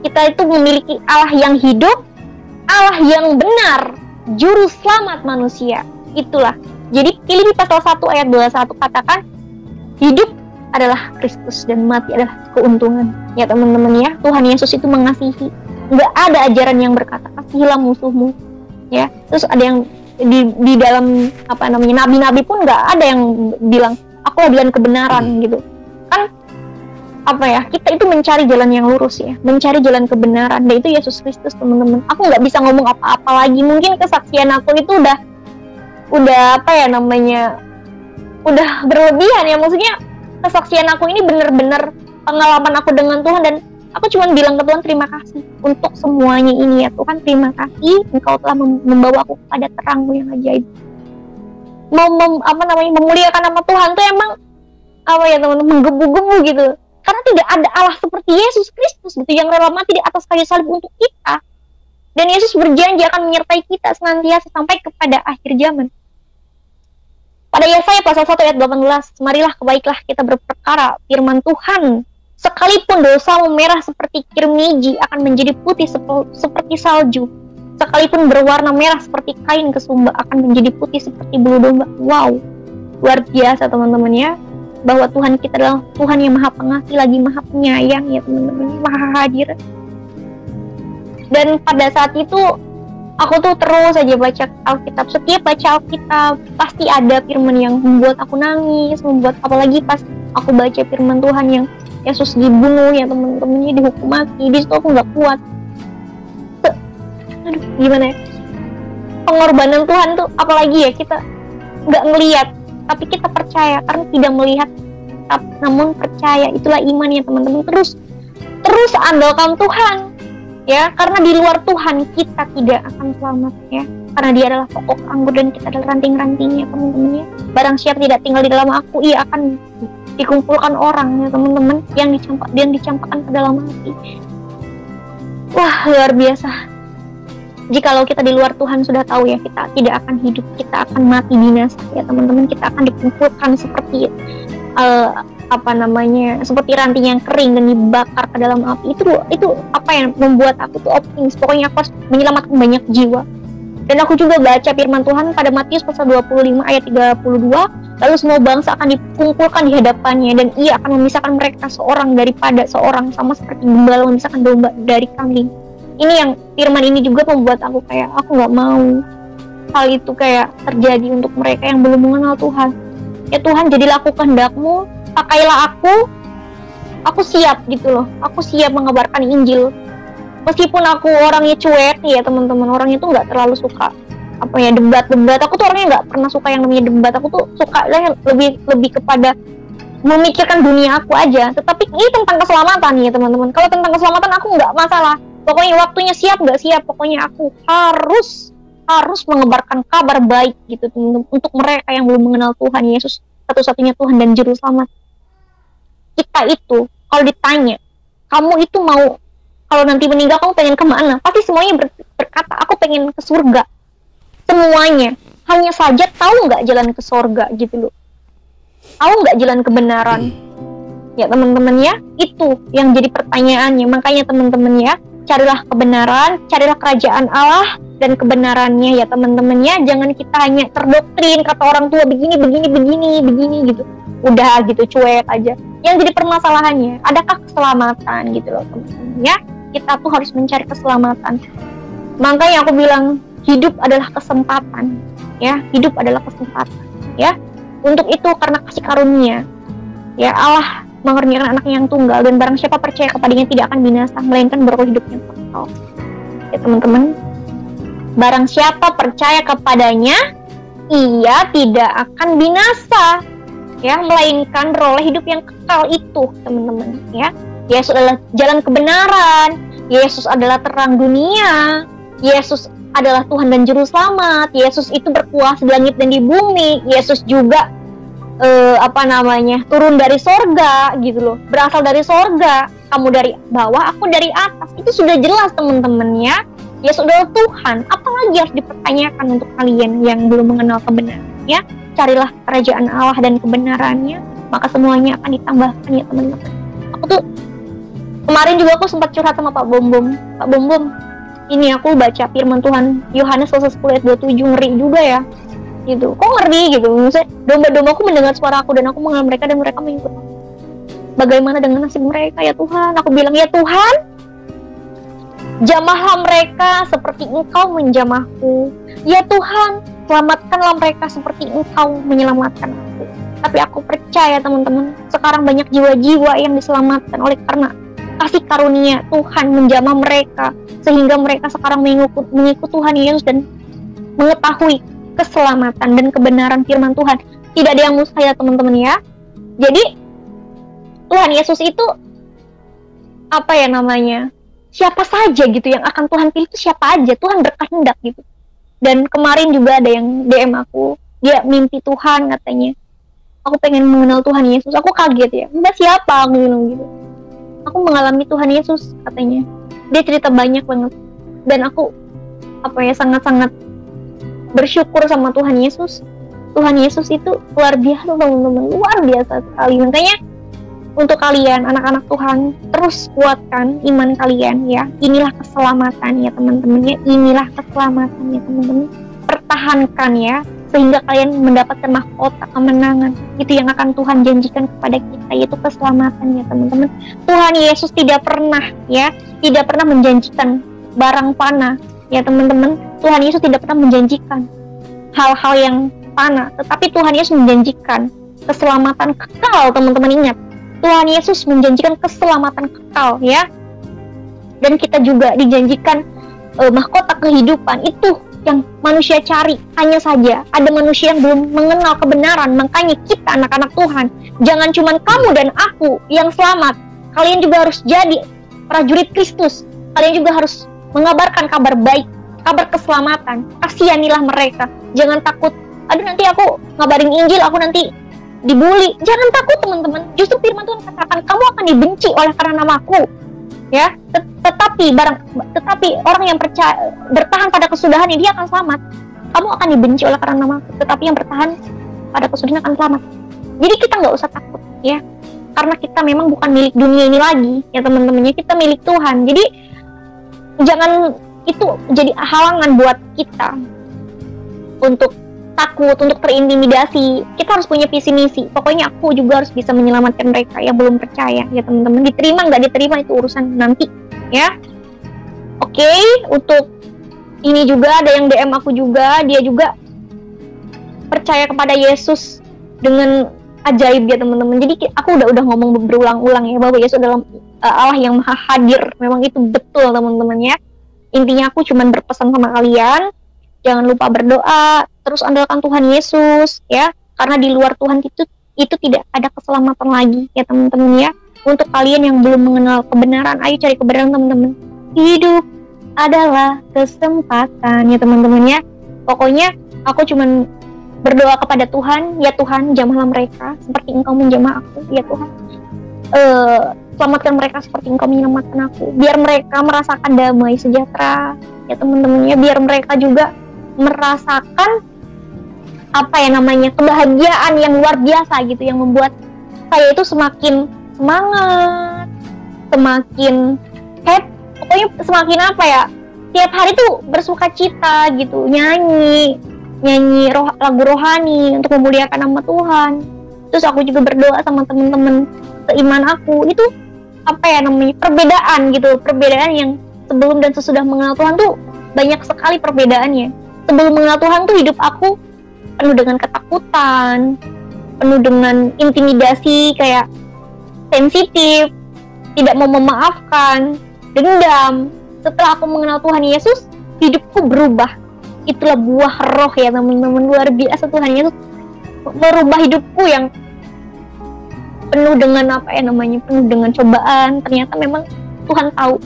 kita itu memiliki Allah yang hidup, Allah yang benar, juru selamat manusia. Itulah. Jadi Filipi pasal 1 ayat 21 katakan hidup adalah Kristus dan mati adalah keuntungan. Ya teman-teman ya, Tuhan Yesus itu mengasihi. Nggak ada ajaran yang berkata kasihilah musuhmu ya. Terus ada yang di dalam nabi-nabi pun nggak ada yang bilang aku lah jalan kebenaran gitu kan. Kita itu mencari jalan yang lurus ya, mencari jalan kebenaran, dan itu Yesus Kristus teman-teman. Aku nggak bisa ngomong apa-apa lagi. Mungkin kesaksian aku itu udah udah berlebihan ya. Maksudnya kesaksian aku ini bener-bener pengalaman aku dengan Tuhan, dan aku cuma bilang ke Tuhan terima kasih untuk semuanya ini ya Tuhan. Terima kasih Engkau telah membawa aku kepada terang-Mu yang ajaib. Memuliakan nama Tuhan tuh emang teman-teman, menggebu-gebu gitu. Karena tidak ada Allah seperti Yesus Kristus gitu yang rela mati di atas kayu salib untuk kita. Dan Yesus berjanji akan menyertai kita senantiasa sampai kepada akhir zaman. Pada Yesaya pasal 1 ayat 18, marilah kebaiklah kita berperkara firman Tuhan. Sekalipun dosa memerah seperti kirmiji akan menjadi putih seperti salju. Sekalipun berwarna merah seperti kain kesumba akan menjadi putih seperti bulu domba. Wow, luar biasa teman-teman ya. Bahwa Tuhan kita adalah Tuhan yang maha pengasih lagi maha penyayang ya teman-teman, maha hadir. Dan pada saat itu aku tuh terus aja baca Alkitab. Setiap baca Alkitab pasti ada firman yang membuat aku nangis, apalagi pas aku baca firman Tuhan yang Yesus dibunuh ya teman-temannya, dihukum mati. Di situ aku nggak kuat. Aduh, gimana ya? Pengorbanan Tuhan tuh apalagi ya, kita nggak ngelihat tapi kita percaya karena tidak melihat namun percaya. Itulah iman ya teman-teman. Terus andalkan Tuhan ya, karena di luar Tuhan kita tidak akan selamat ya, karena Dia adalah pokok anggur dan kita adalah ranting-rantingnya teman-teman ya. Barang siapa tidak tinggal di dalam aku, ia akan dikumpulkan orang ya teman-teman, yang dicampakkan ke dalam api. Wah, luar biasa. Jikalau kita di luar Tuhan sudah tahu ya, kita tidak akan hidup, kita akan mati binasa ya teman-teman. Kita akan dikumpulkan seperti seperti ranting yang kering dan dibakar ke dalam api. Itu apa yang membuat aku tuh optimis. Pokoknya aku harus menyelamatkan banyak jiwa. Dan aku juga baca firman Tuhan pada Matius pasal 25 ayat 32, lalu semua bangsa akan dikumpulkan di hadapannya dan ia akan memisahkan mereka seorang daripada seorang, sama seperti gembala memisahkan domba dari kambing. Ini yang firman ini juga membuat aku kayak aku nggak mau hal itu kayak terjadi untuk mereka yang belum mengenal Tuhan. Ya Tuhan, jadilah aku kehendak-Mu, pakailah aku siap gitu loh. Aku siap mengabarkan Injil. Meskipun aku orangnya cuek ya teman-teman, orangnya tuh nggak terlalu suka debat. Aku tuh orangnya nggak pernah suka yang namanya debat. Aku tuh suka lebih kepada memikirkan dunia aku aja. Tetapi ini tentang keselamatan ya teman-teman. Kalau tentang keselamatan aku nggak masalah. Pokoknya waktunya siap nggak siap, pokoknya aku harus mengebarkan kabar baik gitu teman-teman, untuk mereka yang belum mengenal Tuhan Yesus satu-satunya Tuhan dan Juru Selamat. Kita itu kalau ditanya, kamu itu mau kalau nanti meninggal kamu pengen kemana? Pasti semuanya berkata, aku pengen ke surga. Semuanya. Hanya saja tahu nggak jalan ke surga gitu loh. Tahu nggak jalan kebenaran? Ya teman-teman ya, itu yang jadi pertanyaannya. Makanya teman-teman ya, carilah kebenaran, carilah kerajaan Allah dan kebenarannya ya teman-teman ya. Jangan kita hanya terdoktrin kata orang tua begini gitu. Udah gitu cuek aja. Yang jadi permasalahannya, adakah keselamatan gitu loh teman-teman ya. Kita tuh harus mencari keselamatan. Makanya aku bilang hidup adalah kesempatan ya. Hidup adalah kesempatan ya. Untuk itu karena kasih karunia ya Allah mengaruniakan anak yang tunggal, dan barang siapa percaya kepadanya tidak akan binasa melainkan beroleh hidup yang kekal. Ya teman-teman, barang siapa percaya kepadanya ia tidak akan binasa ya, melainkan beroleh hidup yang kekal itu teman-teman ya. Yesus adalah jalan kebenaran, Yesus adalah terang dunia, Yesus adalah Tuhan dan Juru Selamat, Yesus itu berkuasa di langit dan di bumi, Yesus juga turun dari sorga gitu loh, berasal dari sorga, kamu dari bawah, aku dari atas. Itu sudah jelas teman-teman ya. Yesus adalah Tuhan. Apalagi harus dipertanyakan untuk kalian yang belum mengenal kebenaran ya. Carilah kerajaan Allah dan kebenarannya, maka semuanya akan ditambahkan ya teman-teman. Aku tuh kemarin juga aku sempat curhat sama Pak Bom. Pak Bom, ini aku baca firman Tuhan Yohanes pasal 10 ayat 27, ngeri juga ya gitu. Kok ngeri gitu, maksudnya domba-dombaku mendengar suara aku dan aku mengenal mereka dan mereka mengikut aku. Bagaimana dengan nasib mereka ya Tuhan? Aku bilang ya Tuhan, jamahlah mereka seperti Engkau menjamahku. Ya Tuhan, selamatkanlah mereka seperti Engkau menyelamatkan aku. Tapi aku percaya teman-teman, sekarang banyak jiwa-jiwa yang diselamatkan oleh karena kasih karunia Tuhan menjamah mereka, sehingga mereka sekarang mengikut Tuhan Yesus dan mengetahui keselamatan dan kebenaran firman Tuhan. Tidak ada yang mustahil teman-teman ya. Jadi Tuhan Yesus itu siapa saja gitu yang akan Tuhan pilih, itu siapa aja, Tuhan berkehendak gitu. Dan kemarin juga ada yang DM aku, dia mimpi Tuhan katanya. aku pengen mengenal Tuhan Yesus. Aku kaget ya, Mbak siapa, aku bilang gitu. Aku mengalami Tuhan Yesus katanya. Dia cerita banyak banget, dan aku sangat-sangat bersyukur sama Tuhan Yesus. Tuhan Yesus itu luar biasa teman-teman, luar biasa sekali. Makanya untuk kalian anak-anak Tuhan, terus kuatkan iman kalian ya. Inilah keselamatan ya teman-teman ya. Inilah keselamatan ya teman-teman. Pertahankan ya, sehingga kalian mendapatkan mahkota kemenangan. Itu yang akan Tuhan janjikan kepada kita, yaitu keselamatan ya teman-teman. Tuhan Yesus tidak pernah menjanjikan barang panah ya teman-teman. Tuhan Yesus tidak pernah menjanjikan hal-hal yang panah, tetapi Tuhan Yesus menjanjikan keselamatan kekal. Teman-teman ingat, Tuhan Yesus menjanjikan keselamatan kekal ya. Dan kita juga dijanjikan mahkota kehidupan. Itu yang manusia cari. Hanya saja ada manusia yang belum mengenal kebenaran. Makanya kita anak-anak Tuhan, jangan cuma kamu dan aku yang selamat, kalian juga harus jadi prajurit Kristus. Kalian juga harus mengabarkan kabar baik, kabar keselamatan. Kasihanilah mereka. Jangan takut, aduh nanti aku ngabarin Injil, aku nanti dibully. Jangan takut teman-teman. Justru firman Tuhan katakan kamu akan dibenci oleh karena namaku. Ya, tetapi orang yang percaya bertahan pada kesudahannya, dia akan selamat. Kamu akan dibenci oleh karena namaku, tetapi yang bertahan pada kesudahan akan selamat. Jadi kita nggak usah takut ya, karena kita memang bukan milik dunia ini lagi ya teman-temannya, kita milik Tuhan. Jadi jangan itu jadi halangan buat kita untuk takut, untuk terintimidasi. Kita harus punya visi misi. Pokoknya aku juga harus bisa menyelamatkan mereka yang belum percaya ya teman-teman. Diterima nggak diterima itu urusan nanti ya. Oke, untuk ini juga ada yang DM aku juga, dia juga percaya kepada Yesus dengan ajaib ya teman-teman. Jadi aku udah ngomong berulang-ulang ya bahwa Yesus adalah Allah yang maha hadir. Memang itu betul teman-teman ya. Intinya aku cuman berpesan sama kalian, jangan lupa berdoa, terus andalkan Tuhan Yesus ya, karena di luar Tuhan itu tidak ada keselamatan lagi ya teman-teman ya. Untuk kalian yang belum mengenal kebenaran, ayo cari kebenaran teman-teman. Hidup adalah kesempatan ya teman-teman ya. Pokoknya aku cuman berdoa kepada Tuhan, ya Tuhan jamahlah mereka seperti Engkau menjamah aku ya Tuhan. Selamatkan mereka seperti Engkau menyelamatkan aku, biar mereka merasakan damai sejahtera ya teman-teman ya. Biar mereka juga merasakan kebahagiaan yang luar biasa gitu, yang membuat saya itu semakin semangat, semakin happy, pokoknya semakin tiap hari tuh bersuka cita gitu, nyanyi lagu rohani untuk memuliakan nama Tuhan. Terus aku juga berdoa sama teman-teman seiman aku. Itu perbedaan gitu, perbedaan yang sebelum dan sesudah mengenal Tuhan tuh banyak sekali perbedaannya. Sebelum mengenal Tuhan tuh hidup aku penuh dengan ketakutan, penuh dengan intimidasi, kayak sensitif, tidak mau memaafkan, dendam. Setelah aku mengenal Tuhan Yesus, hidupku berubah. Itulah buah roh ya teman-teman, luar biasa. Tuhan Yesus merubah hidupku yang penuh dengan penuh dengan cobaan. Ternyata memang Tuhan tahu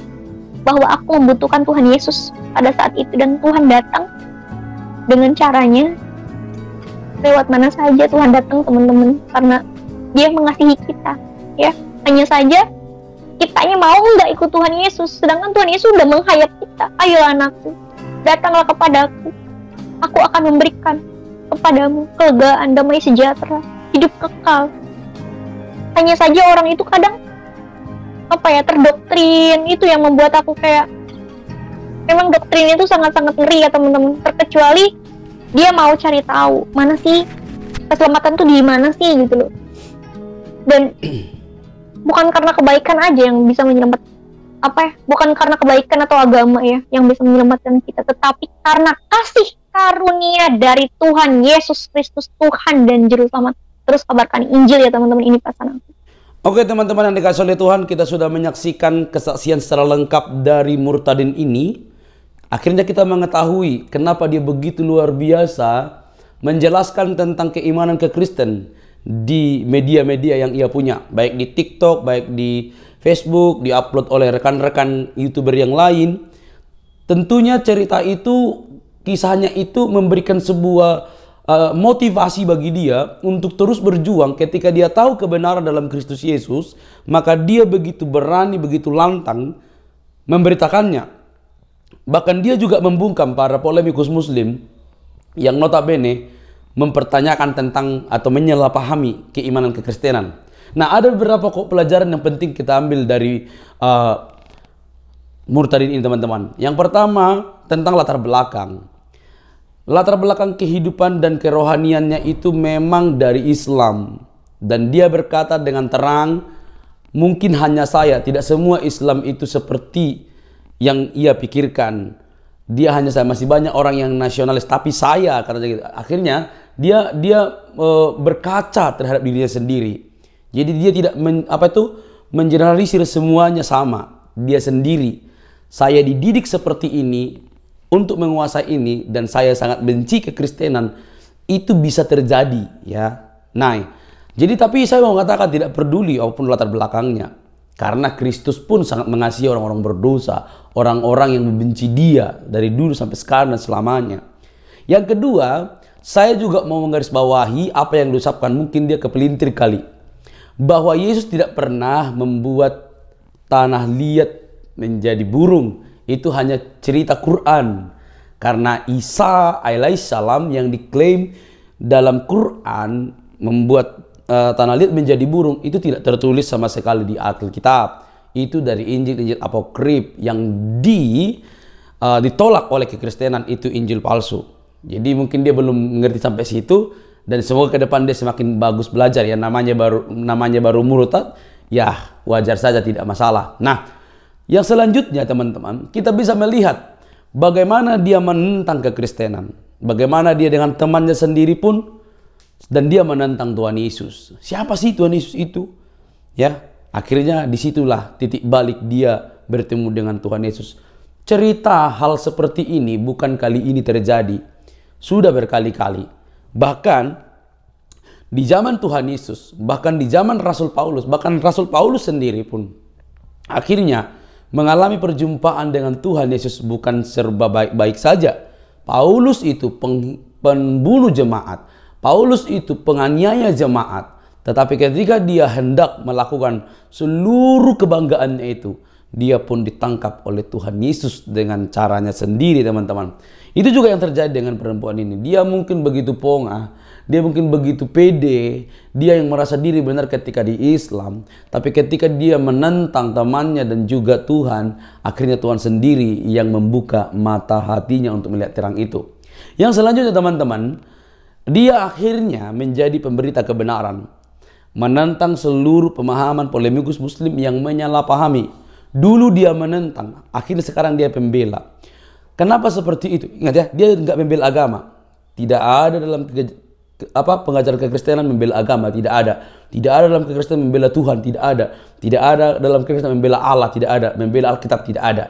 bahwa aku membutuhkan Tuhan Yesus pada saat itu, dan Tuhan datang dengan caranya lewat mana saja. Tuhan datang teman-teman, karena Dia mengasihi kita ya. Hanya saja kitanya mau nggak ikut Tuhan Yesus, sedangkan Tuhan Yesus sudah menghayat kita. Ayo anakku, datanglah kepadaku, aku akan memberikan kepadamu kelegaan, damai sejahtera, hidup kekal. Hanya saja orang itu kadang terdoktrin. Itu yang membuat aku kayak, memang doktrin itu sangat-sangat ngeri ya teman-teman. Terkecuali dia mau cari tahu mana sih keselamatan tuh di mana sih gitu loh. Dan bukan karena kebaikan aja yang bisa menyelamatkan, bukan karena kebaikan atau agama ya yang bisa menyelamatkan kita, tetapi karena kasih karunia dari Tuhan Yesus Kristus, Tuhan dan Juru Selamat. Terus kabarkan Injil ya teman-teman, ini pesan aku. Oke teman-teman yang dikasihi oleh Tuhan, kita sudah menyaksikan kesaksian secara lengkap dari Murtadin ini. Akhirnya kita mengetahui kenapa dia begitu luar biasa menjelaskan tentang keimanan ke Kristen di media-media yang ia punya, baik di TikTok, baik di Facebook, diupload oleh rekan-rekan YouTuber yang lain. Tentunya cerita itu, kisahnya itu memberikan sebuah motivasi bagi dia untuk terus berjuang ketika dia tahu kebenaran dalam Kristus Yesus, maka dia begitu berani, begitu lantang memberitakannya. Bahkan dia juga membungkam para polemikus muslim yang notabene mempertanyakan tentang atau menyalahpahami keimanan kekristenan. Nah, ada beberapa pelajaran yang penting kita ambil dari Murtadin ini, teman-teman. Yang pertama, tentang latar belakang. Latar belakang kehidupan dan kerohaniannya itu memang dari Islam. Dan dia berkata dengan terang, mungkin hanya saya, tidak semua Islam itu seperti yang ia pikirkan. Dia hanya saya, masih banyak orang yang nasionalis, tapi saya, karena gitu. Akhirnya dia berkaca terhadap dirinya sendiri. Jadi dia tidak mengeneralisir semuanya sama. Dia sendiri. Saya dididik seperti ini untuk menguasai ini, dan saya sangat benci kekristenan. Itu bisa terjadi, ya. Nah, jadi tapi saya mau mengatakan tidak peduli apapun latar belakangnya, karena Kristus pun sangat mengasihi orang-orang berdosa, orang-orang yang membenci dia dari dulu sampai sekarang dan selamanya. Yang kedua, saya juga mau menggarisbawahi apa yang diucapkan, mungkin dia kepelintir kali, bahwa Yesus tidak pernah membuat tanah liat menjadi burung. Itu hanya cerita Quran. Karena Isa alaihissalam yang diklaim dalam Quran membuat tanah liat menjadi burung, itu tidak tertulis sama sekali di Alkitab. Itu dari Injil apokrif yang ditolak oleh kekristenan, itu Injil palsu. Jadi mungkin dia belum mengerti sampai situ, dan semoga ke depan dia semakin bagus belajar, ya. Namanya baru murtad, ya wajar saja, tidak masalah. Nah, yang selanjutnya, teman-teman, kita bisa melihat bagaimana dia menentang kekristenan, bagaimana dia dengan temannya sendiri pun, dan dia menentang Tuhan Yesus. Siapa sih Tuhan Yesus itu? Ya, akhirnya disitulah titik balik dia bertemu dengan Tuhan Yesus. Cerita hal seperti ini bukan kali ini terjadi, sudah berkali-kali. Bahkan di zaman Tuhan Yesus, bahkan di zaman Rasul Paulus, bahkan Rasul Paulus sendiri pun akhirnya mengalami perjumpaan dengan Tuhan Yesus bukan serba baik-baik saja. Paulus itu pembunuh jemaat. Paulus itu penganiaya jemaat. Tetapi ketika dia hendak melakukan seluruh kebanggaannya itu, dia pun ditangkap oleh Tuhan Yesus dengan caranya sendiri, teman-teman. Itu juga yang terjadi dengan perempuan ini. Dia mungkin begitu pongah, dia mungkin begitu pede, dia yang merasa diri benar ketika di Islam. Tapi ketika dia menentang temannya dan juga Tuhan, akhirnya Tuhan sendiri yang membuka mata hatinya untuk melihat terang itu. Yang selanjutnya, teman-teman, dia akhirnya menjadi pemberita kebenaran, menentang seluruh pemahaman polemikus muslim yang menyalahpahami. Dulu dia menentang, akhirnya sekarang dia pembela. Kenapa seperti itu? Ingat ya, dia nggak membela agama. Tidak ada dalam pengajaran kekristenan membela agama, tidak ada. Tidak ada dalam kekristenan membela Tuhan, tidak ada. Tidak ada dalam kekristenan membela Allah, tidak ada. Membela Alkitab, tidak ada.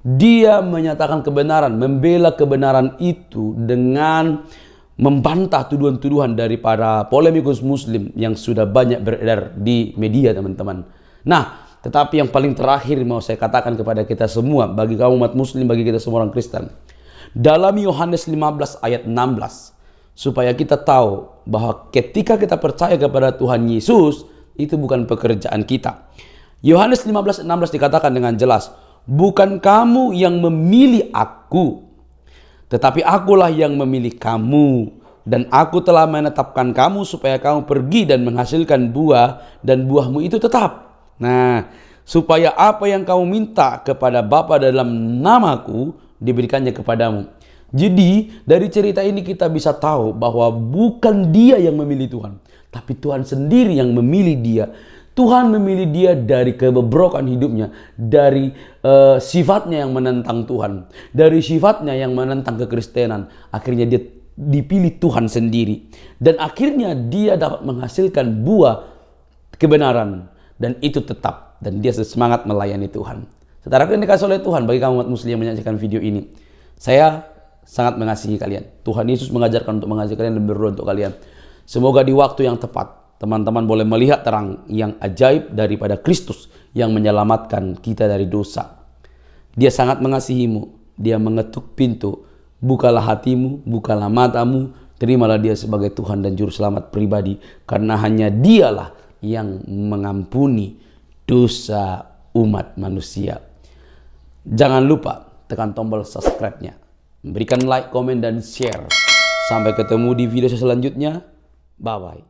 Dia menyatakan kebenaran, membela kebenaran itu dengan membantah tuduhan-tuduhan dari para polemikus muslim yang sudah banyak beredar di media, teman-teman. Nah, tetapi yang paling terakhir mau saya katakan kepada kita semua, bagi kaum umat muslim, bagi kita semua orang Kristen, dalam Yohanes 15 ayat 16, supaya kita tahu bahwa ketika kita percaya kepada Tuhan Yesus, itu bukan pekerjaan kita. Yohanes 15:16 dikatakan dengan jelas, bukan kamu yang memilih aku, tetapi akulah yang memilih kamu, dan aku telah menetapkan kamu supaya kamu pergi dan menghasilkan buah, dan buahmu itu tetap. Nah, supaya apa yang kamu minta kepada Bapa dalam namaku, diberikannya kepadamu. Jadi, dari cerita ini kita bisa tahu bahwa bukan dia yang memilih Tuhan, tapi Tuhan sendiri yang memilih dia. Tuhan memilih dia dari kebobrokan hidupnya, dari sifatnya yang menentang Tuhan, dari sifatnya yang menentang kekristenan. Akhirnya dia dipilih Tuhan sendiri, dan akhirnya dia dapat menghasilkan buah kebenaran, dan itu tetap, dan dia semangat melayani Tuhan. Saudaraku yang dikasihi oleh Tuhan, bagi kamu umat muslim yang menyaksikan video ini, saya sangat mengasihi kalian. Tuhan Yesus mengajarkan untuk mengasihi kalian dan berdoa untuk kalian. Semoga di waktu yang tepat teman-teman boleh melihat terang yang ajaib daripada Kristus yang menyelamatkan kita dari dosa. Dia sangat mengasihimu. Dia mengetuk pintu. Bukalah hatimu, bukalah matamu, terimalah dia sebagai Tuhan dan Juru Selamat pribadi, karena hanya dialah yang mengampuni dosa umat manusia. Jangan lupa tekan tombol subscribe-nya, berikan like, komen, dan share. Sampai ketemu di video selanjutnya. Bye-bye.